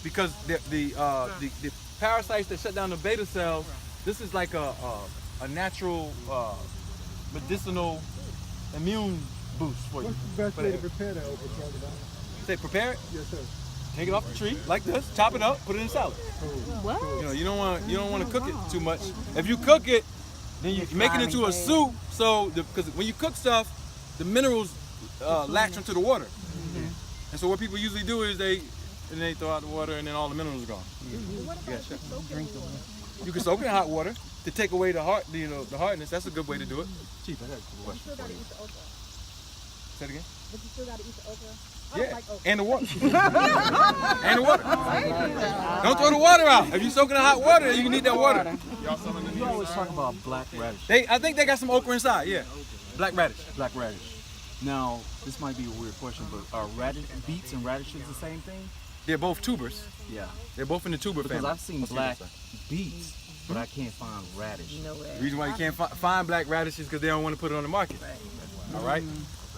S1: Because the parasites that shut down the beta cells, this is like a natural medicinal immune boost for you.
S7: What's the best way to prepare that okra, talk about?
S1: Say prepare it,
S7: Yes, sir.
S1: take it off the tree like this, chop it up, put it in salad.
S9: What?
S1: You know, you don't want to cook it too much. If you cook it, then you make it into a soup. So because when you cook stuff, the minerals latch onto the water. And so what people usually do is they throw out the water and then all the minerals are gone. Yeah, sure. You can soak it in hot water to take away the hardness. That's a good way to do it. Chief, I got a question for you. Say it again.
S3: But you still gotta eat the okra. I
S1: Yeah,
S3: don't like okra.
S1: and the water. And the water. Don't throw the water out. If you soak in the hot water, you need that water.
S2: You always talk about black radish.
S1: I think they got some okra inside. Yeah, black radish.
S2: Black radish. Now, this might be a weird question, but are beets and radishes the same thing?
S1: They're both tubers.
S2: Yeah.
S1: They're both in the tuber
S2: Because
S1: family.
S2: I've seen black beets, but I can't find radish.
S1: The reason why you can't find black radishes because they don't want to put it on the market. All right.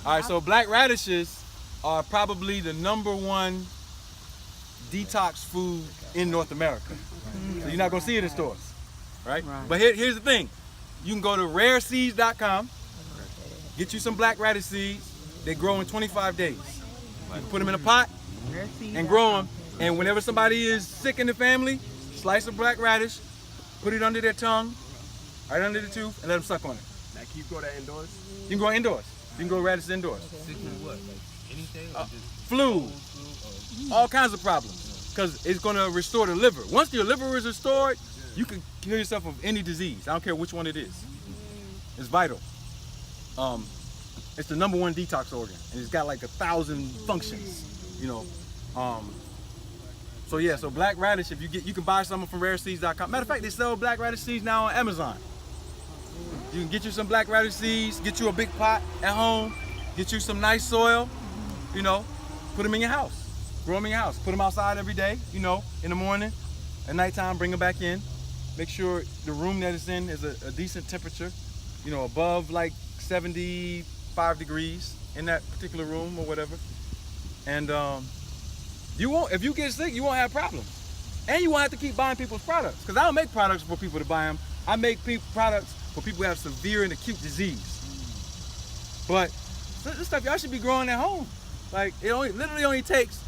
S1: All right. So black radishes are probably the #1 detox food in North America. So you're not gonna see it in stores, right? But here's the thing: you can go to rareseeds.com, get you some black radish seeds. They grow in 25 days. You can put them in a pot and grow them. And whenever somebody is sick in the family, slice a black radish, put it under their tongue, right under the tooth, and let them suck on it.
S2: Now, can you grow that indoors?
S1: You can grow indoors. You can grow radishes indoors.
S2: Sick with what? Like anything? Or just
S1: Flu, all kinds of problems, because it's going to restore the liver. Once your liver is restored, you can cure yourself of any disease. I don't care which one it is. It's vital. It's the #1 detox organ, and it's got like 1,000 functions. You know. So yeah, so black radish. If you can buy some from rareseeds.com. Matter of fact, they sell black radish seeds now on Amazon. You can get you some black radish seeds, get you a big pot at home, get you some nice soil, you know, put them in your house, grow them in your house, put them outside every day, you know, in the morning, at nighttime, bring them back in. Make sure the room that it's in is a decent temperature, you know, above like 75 degrees in that particular room or whatever. And you won't, if you get sick, you won't have problems. And you won't have to keep buying people's products, because I don't make products for people to buy them. I make products for people who have severe and acute disease. But this stuff y'all should be growing at home. Like, it literally only takes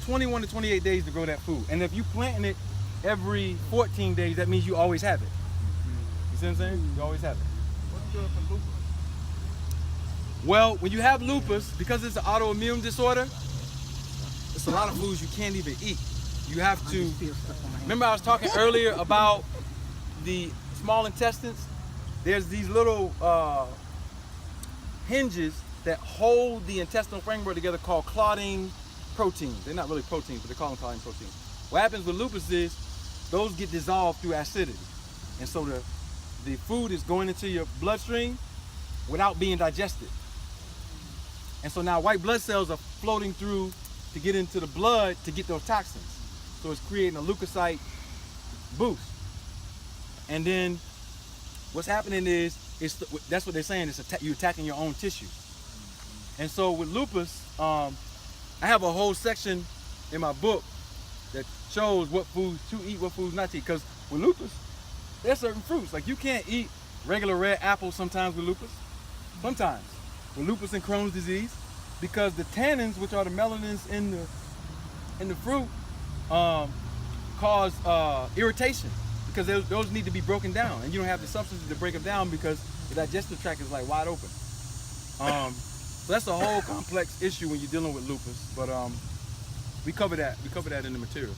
S1: 21 to 28 days to grow that food. And if you planting it every 14 days, that means you always have it. You see what I'm saying? You always have it.
S2: what's good for lupus?
S1: Well, when you have lupus, because it's an autoimmune disorder, it's a lot of foods you can't even eat. You have to, remember I was talking earlier about the small intestines? There's these little hinges that hold the intestinal framework together called clotting proteins. They're not really proteins, but they call them clotting proteins. What happens with lupus is those get dissolved through acidity. And so the food is going into your bloodstream without being digested. And so now white blood cells are floating through to get into the blood to get those toxins. So it's creating a leukocyte boost. And then what's happening is, that's what they're saying, you're attacking your own tissues. And so with lupus, I have a whole section in my book that shows what foods to eat, what foods not to eat. Because with lupus, there's certain fruits. Like you can't eat regular red apples sometimes with lupus. Sometimes. With lupus and Crohn's disease. Because the tannins, which are the melanins in the fruit, cause irritation. Because those need to be broken down. And you don't have the substances to break them down because the digestive tract is like wide open. So that's a whole complex issue when you're dealing with lupus. But we cover that. We cover that in the material.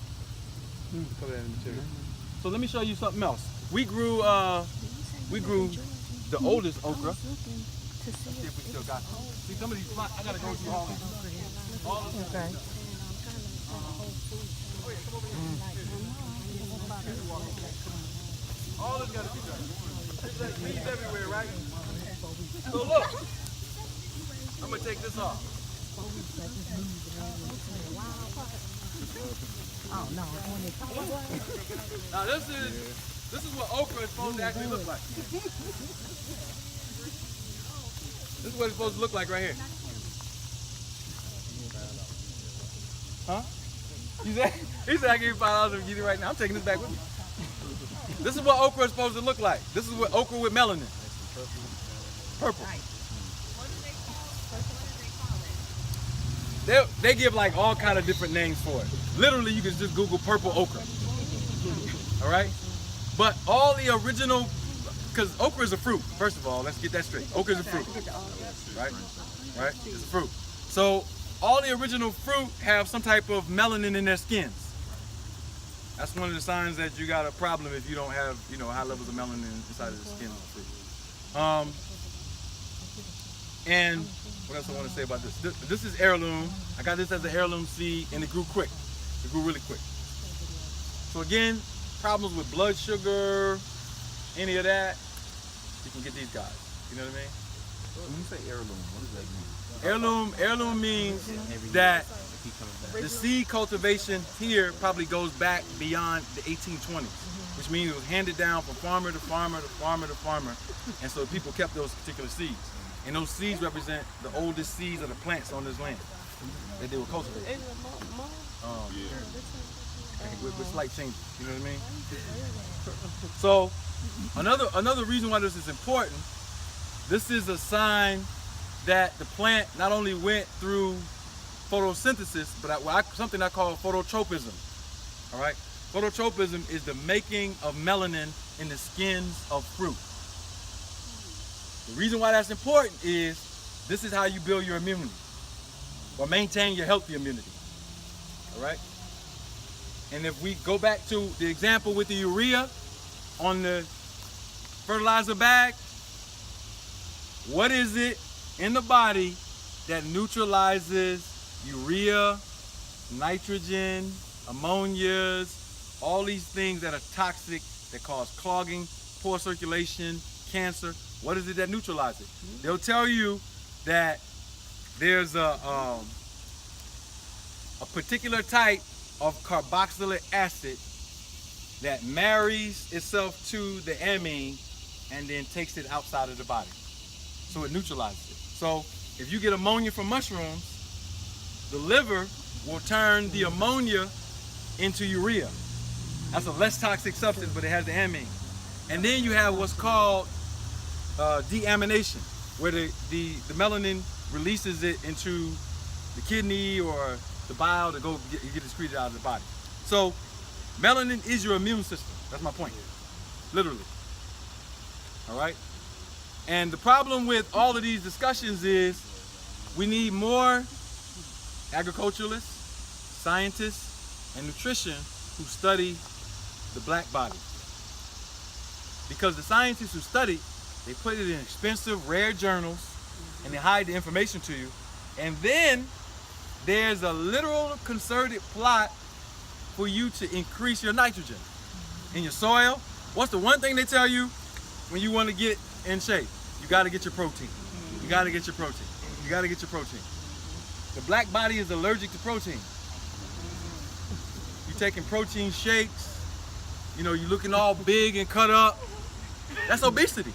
S1: So let me show you something else. We grew the oldest okra. Let's see if we still got them. See, some of these plots, I gotta go through all of them.
S9: Okay.
S1: All this gotta be done. There's like leaves everywhere, right? So look, I'm gonna take this off.
S9: Oh no.
S1: Now this is what okra is supposed to actually look like. This is what it's supposed to look like right here. Huh? He said I give you $5 if you get it right now. I'm taking this back with me. This is what okra is supposed to look like. This is what okra with melanin. Purple. They give like all kind of different names for it. Literally, you can just Google purple okra. All right? But all the original, because okra is a fruit, first of all, let's get that straight. Okra is a fruit, right? Right? It's a fruit. So all the original fruit have some type of melanin in their skins. That's one of the signs that you got a problem if you don't have, you know, high levels of melanin inside of the skin of the fruit. And what else I want to say about this? This is heirloom. I got this as an heirloom seed, and it grew quick. It grew really quick. So again, problems with blood sugar, any of that, you can get these guys. You know what I mean?
S2: When you say heirloom, what does that mean?
S1: Heirloom means that the seed cultivation here probably goes back beyond the 1820s, which means it was handed down from farmer to farmer to farmer to farmer, and so people kept those particular seeds. And those seeds represent the oldest seeds of the plants on this land that they were cultivating. With slight changes, you know what I mean? So another reason why this is important, this is a sign that the plant not only went through photosynthesis, but something I call phototropism. All right, phototropism is the making of melanin in the skins of fruit. The reason why that's important is this is how you build your immunity or maintain your healthy immunity. All right. And if we go back to the example with the urea on the fertilizer bag, what is it in the body that neutralizes urea, nitrogen, ammonias, all these things that are toxic, that cause clogging, poor circulation, cancer? What is it that neutralizes it? They'll tell you that there's a particular type of carboxylic acid that marries itself to the amine and then takes it outside of the body. So it neutralizes it. So if you get ammonia from mushrooms, the liver will turn the ammonia into urea. That's a less toxic substance, but it has the amine. And then you have what's called deamination, where the melanin releases it into the kidney or the bile to go get excreted out of the body. So melanin is your immune system. That's my point. Literally. All right? And the problem with all of these discussions is we need more agriculturalists, scientists, and nutrition who study the black body. Because the scientists who study, they put it in expensive, rare journals, and they hide the information to you. And then there's a literal concerted plot for you to increase your nitrogen in your soil. What's the one thing they tell you when you want to get in shape? You got to get your protein. You got to get your protein. You got to get your protein. The black body is allergic to protein. You're taking protein shakes, you know, you're looking all big and cut up. That's obesity.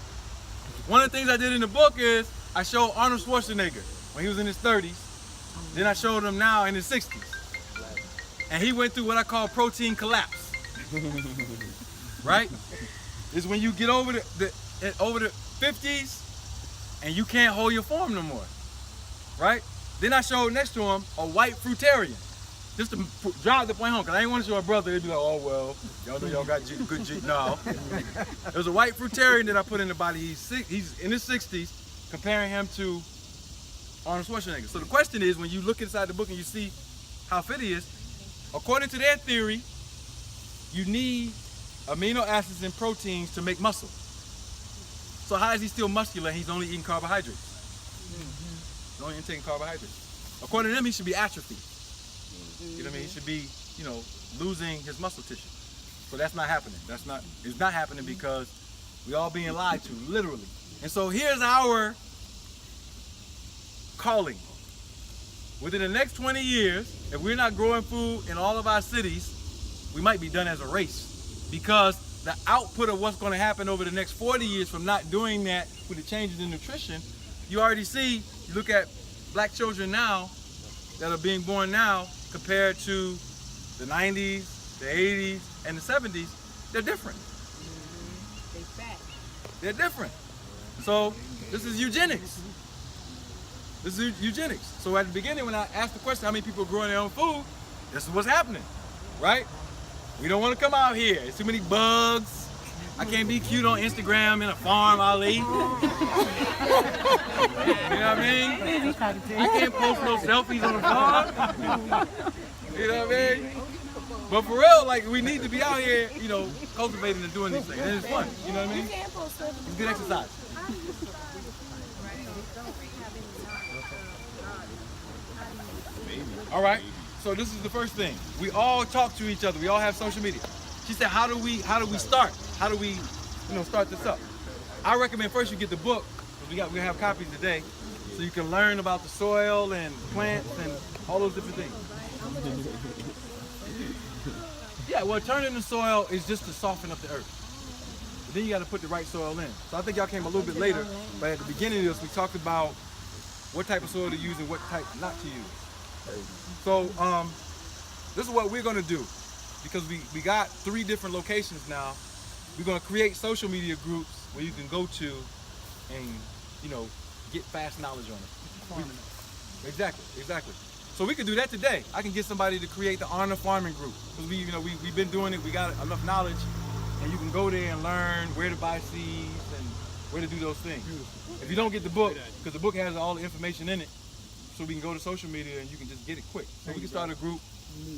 S1: One of the things I did in the book is I showed Arnold Schwarzenegger when he was in his 30s. Then I showed him now in his 60s. And he went through what I call protein collapse. Right? It's when you get over the 50s and you can't hold your form no more. Right? Then I showed next to him a white fruitarian. Just to drive the point home, because I didn't want to show a brother, they'd be like, oh, well, y'all know y'all got good G. No. There's a white fruitarian that I put in the body. He's in his 60s, comparing him to Arnold Schwarzenegger. So the question is, when you look inside the book and you see how fit he is, according to their theory, you need amino acids and proteins to make muscle. So how is he still muscular and he's only eating carbohydrates? He's only taking carbohydrates. According to them, he should be atrophied. You know what I mean? He should be, you know, losing his muscle tissue. So that's not happening. It's not happening because we all being lied to, literally. And so here's our calling. Within the next 20 years, if we're not growing food in all of our cities, we might be done as a race. Because the output of what's going to happen over the next 40 years from not doing that with the changes in nutrition, you already see, you look at black children now that are being born now compared to the 90s, the 80s, and the 70s, they're different.
S8: They fat.
S1: They're different. So this is eugenics. This is eugenics. So at the beginning, when I asked the question, how many people are growing their own food, this is what's happening, right? We don't want to come out here. There's too many bugs. I can't be cute on Instagram in a farm, Ali. You know what I mean? I can't post no selfies on the farm. You know what I mean? But for real, like, we need to be out here, you know, cultivating and doing these things. And it's fun. You know what I mean? It's good exercise. All right. So this is the first thing. We all talk to each other. We all have social media. She said, how do we start? How do we, you know, start this up? I recommend first you get the book, because we have copies today, so you can learn about the soil and plants and all those different things. Yeah, well, turning the soil is just to soften up the earth. But then you got to put the right soil in. So I think y'all came a little bit later, but at the beginning of this, we talked about what type of soil to use and what type not to use. So this is what we're going to do, because we got 3 different locations now. We're going to create social media groups where you can go to and, you know, get fast knowledge on it. Exactly. So we could do that today. I can get somebody to create the Honor Farming Group. Because we've been doing it, we got enough knowledge, and you can go there and learn where to buy seeds and where to do those things. If you don't get the book, because the book has all the information in it, so we can go to social media and you can just get it quick. So we can start a group.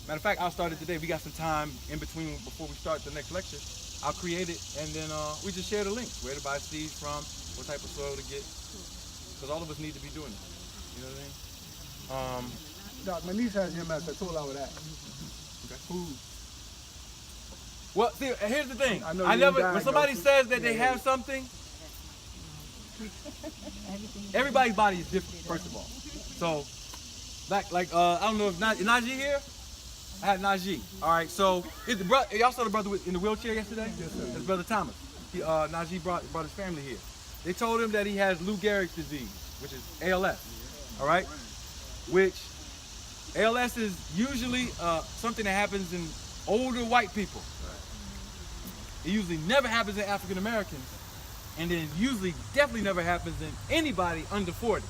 S1: Matter of fact, I'll start it today. We got some time in between before we start the next lecture. I'll create it, and then we just share the links, where to buy seeds from, what type of soil to get, because all of us need to be doing it. You know what I mean?
S7: Doc, my niece has MS. I told her I would ask.
S1: Okay.
S7: Who?
S1: Well, see, here's the thing.
S7: I know
S1: I
S7: you
S1: never.
S7: diagnosed
S1: When somebody
S7: it.
S1: says that they have something, everybody's body is different. First of all, so like I don't know if is Najee here. I had Najee. All right. So is the brother? Y'all saw the brother in the wheelchair yesterday?
S7: Yes, sir.
S1: That's Brother Thomas. Najee brought his family here. They told him that he has Lou Gehrig's disease, which is ALS. All right. Which ALS is usually something that happens in older white people. It usually never happens in African Americans, and then usually definitely never happens in anybody under 40.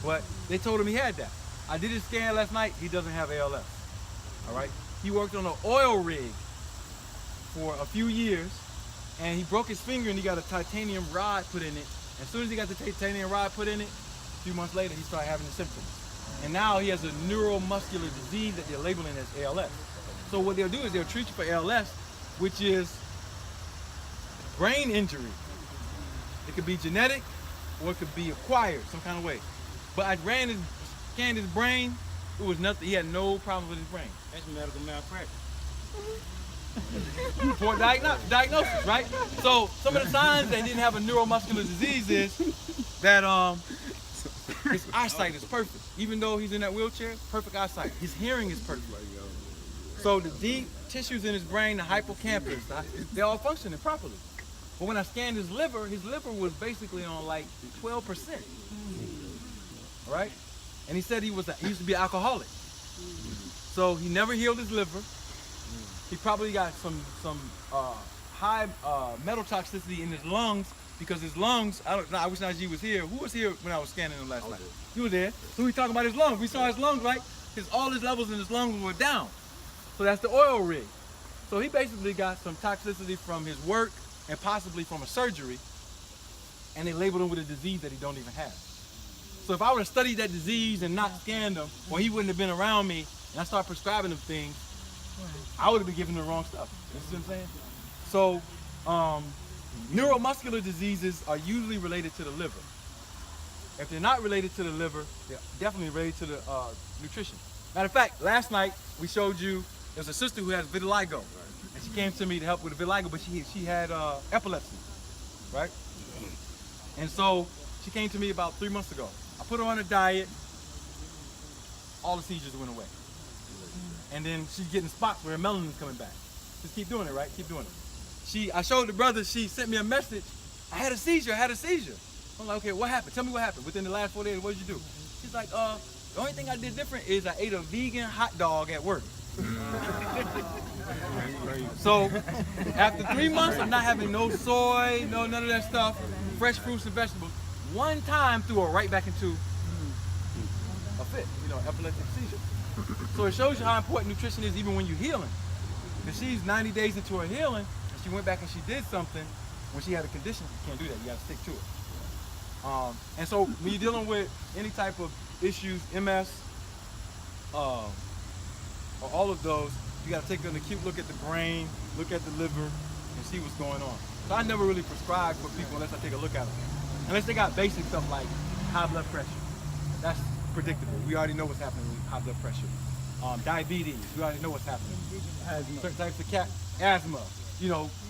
S1: But they told him he had that. I did his scan last night. He doesn't have ALS. All right. He worked on an oil rig for a few years, and he broke his finger and he got a titanium rod put in it. As soon as he got the titanium rod put in it, a few months later he started having the symptoms. And now he has a neuromuscular disease that they're labeling as ALS. So what they'll do is they'll treat you for ALS, which is brain injury. It could be genetic or it could be acquired some kind of way. But I scanned his brain. It was nothing. He had no problem with his brain.
S4: That's medical malpractice.
S1: Poor diagnosis, right? So some of the signs that he didn't have a neuromuscular disease is that his eyesight is perfect. Even though he's in that wheelchair, perfect eyesight. His hearing is perfect. So the deep tissues in his brain, the hippocampus, they're all functioning properly. But when I scanned his liver was basically on like 12%. All right? And he said he used to be an alcoholic. So he never healed his liver. He probably got some high metal toxicity in his lungs, because his lungs, I wish Najee was here. Who was here when I was scanning him last night? He was there. So we talking about his lungs. We saw his lungs, right? All his levels in his lungs were down. So that's the oil rig. So he basically got some toxicity from his work and possibly from a surgery, and they labeled him with a disease that he don't even have. So if I would have studied that disease and not scanned him, or he wouldn't have been around me, and I started prescribing him things, I would have been giving him the wrong stuff. You see what I'm saying? So neuromuscular diseases are usually related to the liver. If they're not related to the liver, they're definitely related to the nutrition. Matter of fact, last night we showed you there's a sister who has vitiligo, and she came to me to help with the vitiligo, but she had epilepsy, right? And so she came to me about 3 months ago. I put her on a diet. All the seizures went away. And then she's getting spots where her melanin's coming back. Just keep doing it, right? Keep doing it. I showed the brother, she sent me a message. I had a seizure. I'm like, okay, what happened? Tell me what happened. Within the last 4 days, what did you do? She's like, the only thing I did different is I ate a vegan hot dog at work. So after 3 months of not having no soy, none of that stuff, fresh fruits and vegetables, one time threw her right back into a fit, epileptic seizure. So it shows you how important nutrition is even when you're healing. Because she's 90 days into her healing, and she went back and she did something when she had a condition. You can't do that. You got to stick to it. And so when you're dealing with any type of issues, MS, or all of those, you got to take an acute look at the brain, look at the liver, and see what's going on. So I never really prescribe for people unless I take a look at them. Unless they got basic stuff like high blood pressure. That's predictable. We already know what's happening with high blood pressure. Diabetes, we already know what's happening. Certain types of asthma,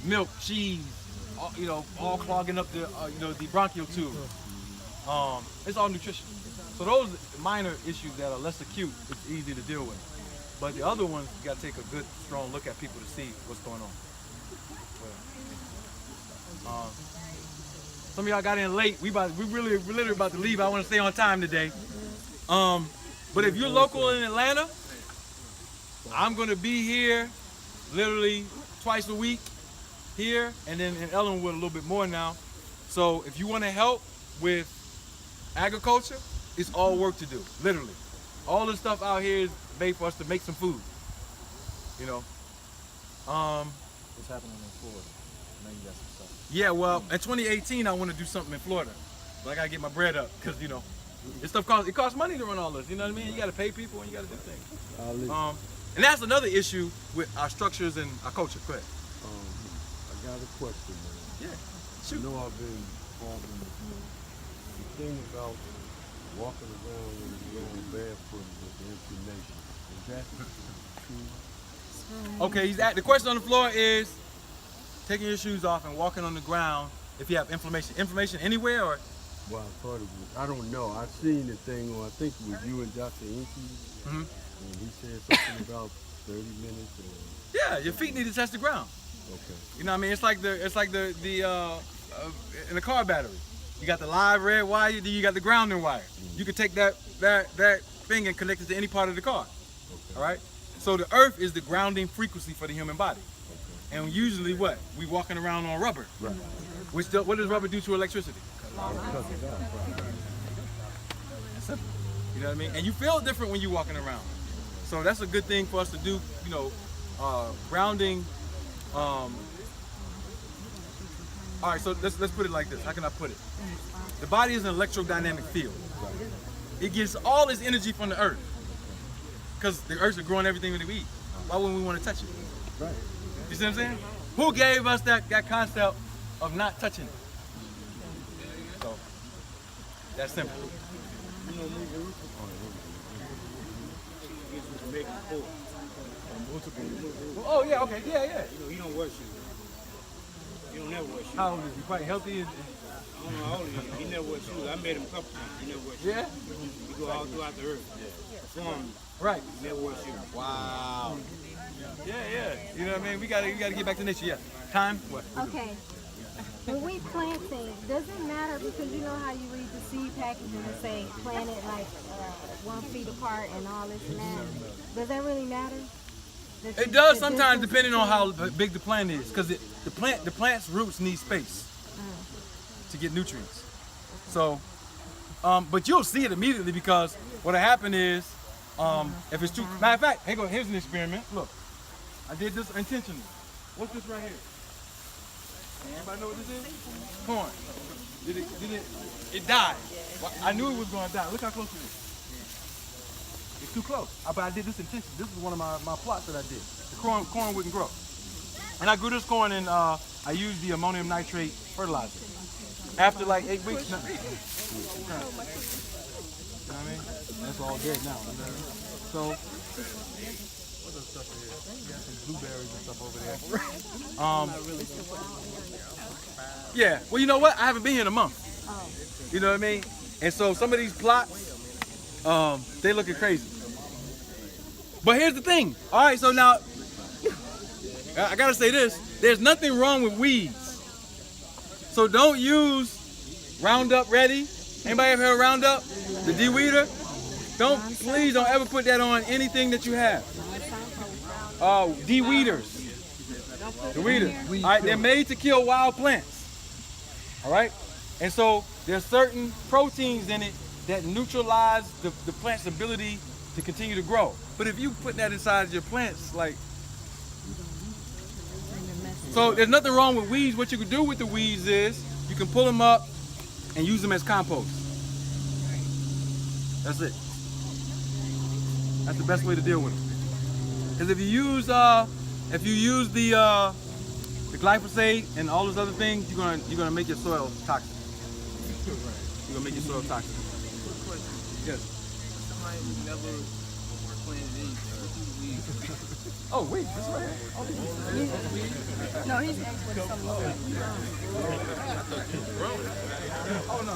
S1: milk, cheese, all clogging up the bronchial tube. It's all nutrition. So those minor issues that are less acute, it's easy to deal with. But the other ones, you got to take a good, strong look at people to see what's going on. Some of y'all got in late. We're literally about to leave. I want to stay on time today. But if you're local in Atlanta, I'm going to be here literally twice a week here, and then in Ellenwood a little bit more now. So if you want to help with agriculture, it's all work to do, literally. all this stuff out here is made for us to make some food. You know.
S6: What's happening in Florida? I know you got some stuff.
S1: Yeah, well, in 2018, I want to do something in Florida, but I gotta get my bread up because you know, this stuff costs money to run all this. You know what I mean? You gotta pay people and you gotta do things. And that's another issue with our structures and our culture. Go ahead.
S10: I got a question, man.
S1: Yeah.
S10: You know I've been involved in this movement. The thing about walking around when you're going barefoot with the empty nation, is that true?
S1: Okay, the question on the floor is taking your shoes off and walking on the ground if you have inflammation. Inflammation anywhere or?
S10: Well, I thought it was, I don't know. I seen the thing on, I think it was you and Dr. Inky, and he said something about 30 minutes or...
S1: Yeah, your feet need to touch the ground.
S10: Okay.
S1: You know what I mean? It's like the in a car battery. You got the live red wire, then you got the grounding wire. You can take that thing and connect it to any part of the car.
S10: Okay.
S1: All right? So the earth is the grounding frequency for the human body. Okay. And usually what? We walking around on rubber.
S10: Right.
S1: What does rubber do to electricity? Simple. You know what I mean? And you feel different when you're walking around. So that's a good thing for us to do, you know, grounding. All right, so let's put it like this. How can I put it? The body is an electrodynamic field. It gets all its energy from the earth. Because the earth is growing everything that we eat. Why wouldn't we want to touch it?
S10: Right.
S1: You see what I'm saying? Who gave us that concept of not touching it? So, that's simple. Oh yeah, okay, yeah.
S4: You know, he don't wear shoes. He don't never wear shoes.
S1: How old is he? Quite healthy?
S4: I don't know how old he is. He never wears shoes. I met him a couple times. He never wears shoes.
S1: Yeah?
S4: He go all throughout the earth. Perform.
S1: Right.
S4: He never wears shoes.
S1: Wow. Yeah. You know what I mean? We gotta get back to nature. Yeah. Time? What?
S11: Okay. When we planting, does it matter because you know how you read the seed package and it say plant it like 1 feet apart and all this and that? Does that really matter?
S1: It does sometimes depending on how big the plant is, because the plant's roots need space to get nutrients. So, but you'll see it immediately because what'll happen is, if it's too. Matter of fact, here's an experiment. Look, I did this intentionally. What's this right here? Anybody know what this is? Corn. It died. Well, I knew it was going to die. Look how close it is. It's too close. But I did this intentionally. This is one of my plots that I did. The corn wouldn't grow. And I grew this corn and I used the ammonium nitrate fertilizer. After like 8 weeks. You know what I mean? That's all dead now. You know what I mean? So, what other stuff here? We got some blueberries and stuff over there. Yeah, well, you know what? I haven't been here in a month. You know what I mean? And so some of these plots, they looking crazy. But here's the thing. All right, so now, I gotta say this. There's nothing wrong with weeds. So don't use Roundup Ready. Anybody ever heard of Roundup? The de-weeder? Please don't ever put that on anything that you have. De-weeders. The weeders. All right, they're made to kill wild plants. All right? And so there's certain proteins in it that neutralize the plant's ability to continue to grow. But if you put that inside your plants, like, so there's nothing wrong with weeds. What you can do with the weeds is you can pull them up and use them as compost. That's it. That's the best way to deal with them. Because if you use the glyphosate and all those other things, you're gonna make your soil toxic. You're gonna make your soil toxic. Yes.
S2: Somebody who never planted anything.
S1: Oh wait, this right here.
S3: No, he's actually some low.
S1: Oh no.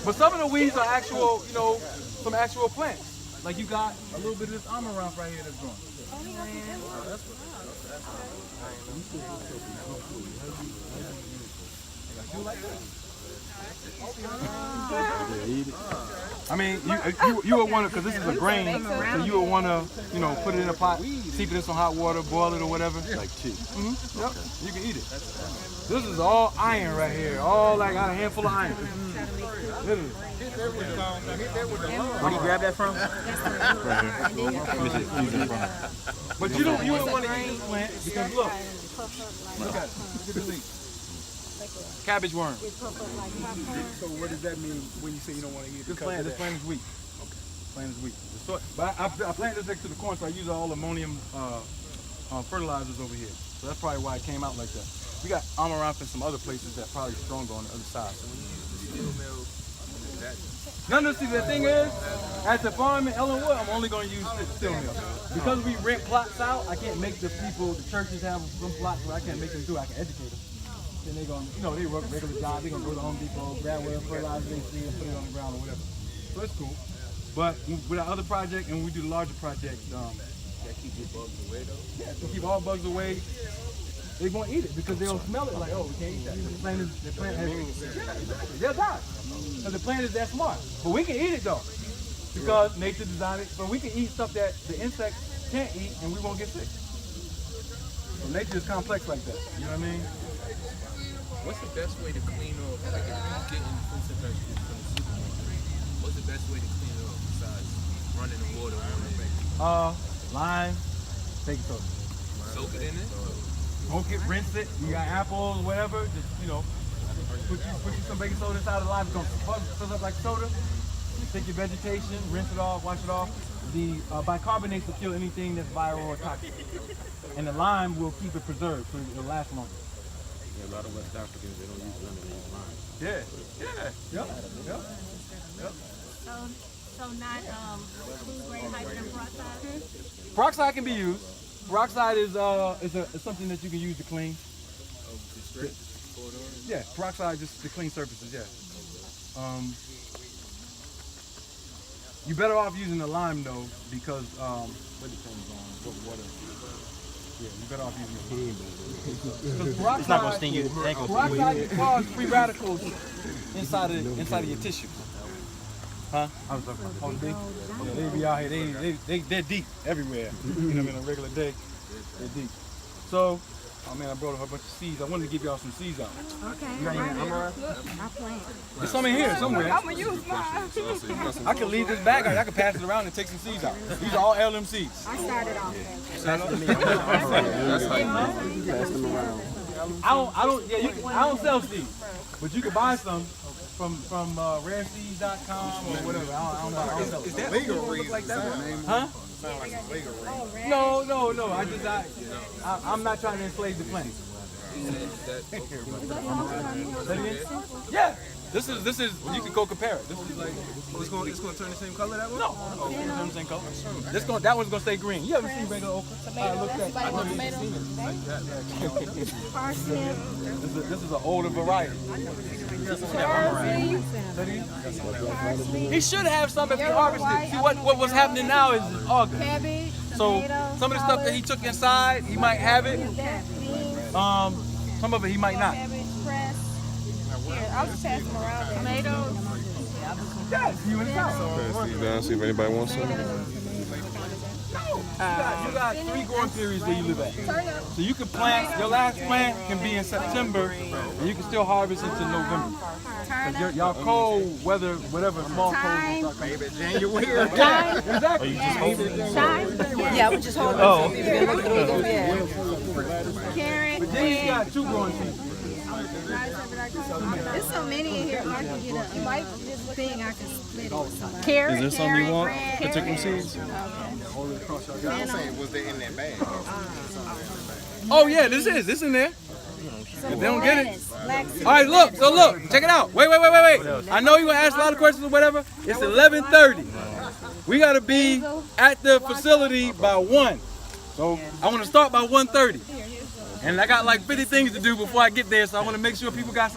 S1: But some of the weeds are actual, some actual plants. Like you got a little bit of this amaranth right here that's growing. I mean, you would want to, because this is a grain, so you would want to, put it in a pot, keep it in some hot water, boil it or whatever.
S10: Like tea.
S1: Yep, you can eat it. This is all iron right here, all like got a handful of iron. Literally.
S5: Where'd he grab that from?
S1: But you don't want to eat this plant because look at it. Look at the leaf. Cabbage worm.
S7: So what does that mean when you say you don't want to eat it?
S1: This plant is weak. Okay. Plant is weak. But I planted this next to the corn, so I use all ammonium fertilizers over here. So that's probably why it came out like that. We got amaranth and some other places that probably stronger on the other side. None of the thing is, at the farm in Ellenwood, I'm only going to use steel mill. Because we rent plots out, I can't make the people, the churches have some plots where I can't make them do. I can educate them. Then they're going to, they work regular job. They're going to go to Home Depot, grab whatever fertilizer they see and put it on the ground or whatever. So it's cool. But with our other project, and when we do the larger project,
S2: That keep your bugs away though?
S1: yeah, to keep all bugs away, they won't eat it because they'll smell it like, oh, we can't eat that. The plant they'll die. Because the plant is that smart. But we can eat it though. Because nature designed it. So we can eat stuff that the insects can't eat and we won't get sick. So nature is complex like that. You know what I mean?
S2: What's the best way to clean off, like if you're getting fruits and vegetables from the supermarket, what's the best way to clean it off besides running the water on it?
S1: Lime, baking soda.
S2: Soak it in it?
S1: Don't rinse it. You got apples, whatever. Just put you some baking soda inside of the lime. It's gonna fill up like soda. Take your vegetation, rinse it off, wash it off. The bicarbonates will kill anything that's viral or toxic, and the lime will keep it preserved so it'll last longer.
S6: Yeah, a lot of West Africans, they don't use lemon, they use lime.
S1: Yeah. Yep.
S8: So not food grade hydrogen peroxide?
S1: Peroxide can be used. Peroxide is something that you can use to clean. Yeah, peroxide just to clean surfaces. Yeah. You're better off using the lime though because what depends on what water. Yeah, you're better off using the lime. Peroxide,
S5: It's not gonna sting you.
S1: Peroxide can cause free radicals inside of your tissues. Huh? I was talking about the yeah, they be out here. They're deep everywhere. In a regular day, they're deep. So, oh man, I brought a whole bunch of seeds. I wanted to give y'all some seeds out.
S11: Okay.
S1: You got any amaranth?
S11: I plant.
S1: There's some in here somewhere.
S8: I'm gonna use mine.
S1: I can leave this bag out. I can pass it around and take some seeds out. These are all heirloom seeds.
S11: I started off
S1: I don't sell seeds, but you can buy some from rareseeds.com or whatever. I don't know.
S2: Is that legal reason? Like that?
S1: Huh?
S2: Sound like it's legal reason.
S1: No. I'm not trying to enslave the plant. Yeah. This is you can go compare it. This is like
S2: It's gonna turn the same color that one?
S1: no. It's turn the same color. That one's gonna stay green. You ever seen regular okra?
S11: parsnip.
S1: This is an older variety. He should have some if he harvested. See what was happening now is August.
S11: Cabbage.
S1: So
S11: tomato,
S1: some of the stuff that he took inside, he might have it. Some of it he might not.
S11: cabbage press.
S8: Here, I'll just pass them around. Tomatoes.
S1: Yes, you in the house.
S10: Down, see if anybody wants some.
S1: You got 3 growing periods where you live at. So you can plant, your last plant can be in September, and you can still harvest into November. Because y'all cold weather, whatever, small cold.
S2: Maybe January.
S1: Yeah, exactly.
S9: Yeah, we just hold on.
S11: Carrot.
S1: But then you got 2 growing seasons.
S11: There's so many in here. I can get a thing I can split it with somebody.
S9: Carrot.
S10: Is there something you want?
S11: red,
S10: Particular seeds?
S2: I'm saying, was they in that bag?
S1: Oh yeah, this in there.
S11: Some
S1: If they don't get it.
S11: lettuce, black
S1: All right, look, check it out. Wait. I know you're gonna ask a lot of questions or whatever. It's 11:30. We gotta be at the facility by 1. So I want to start by 1:30. And I got like 50 things to do before I get there, so I want to make sure people got some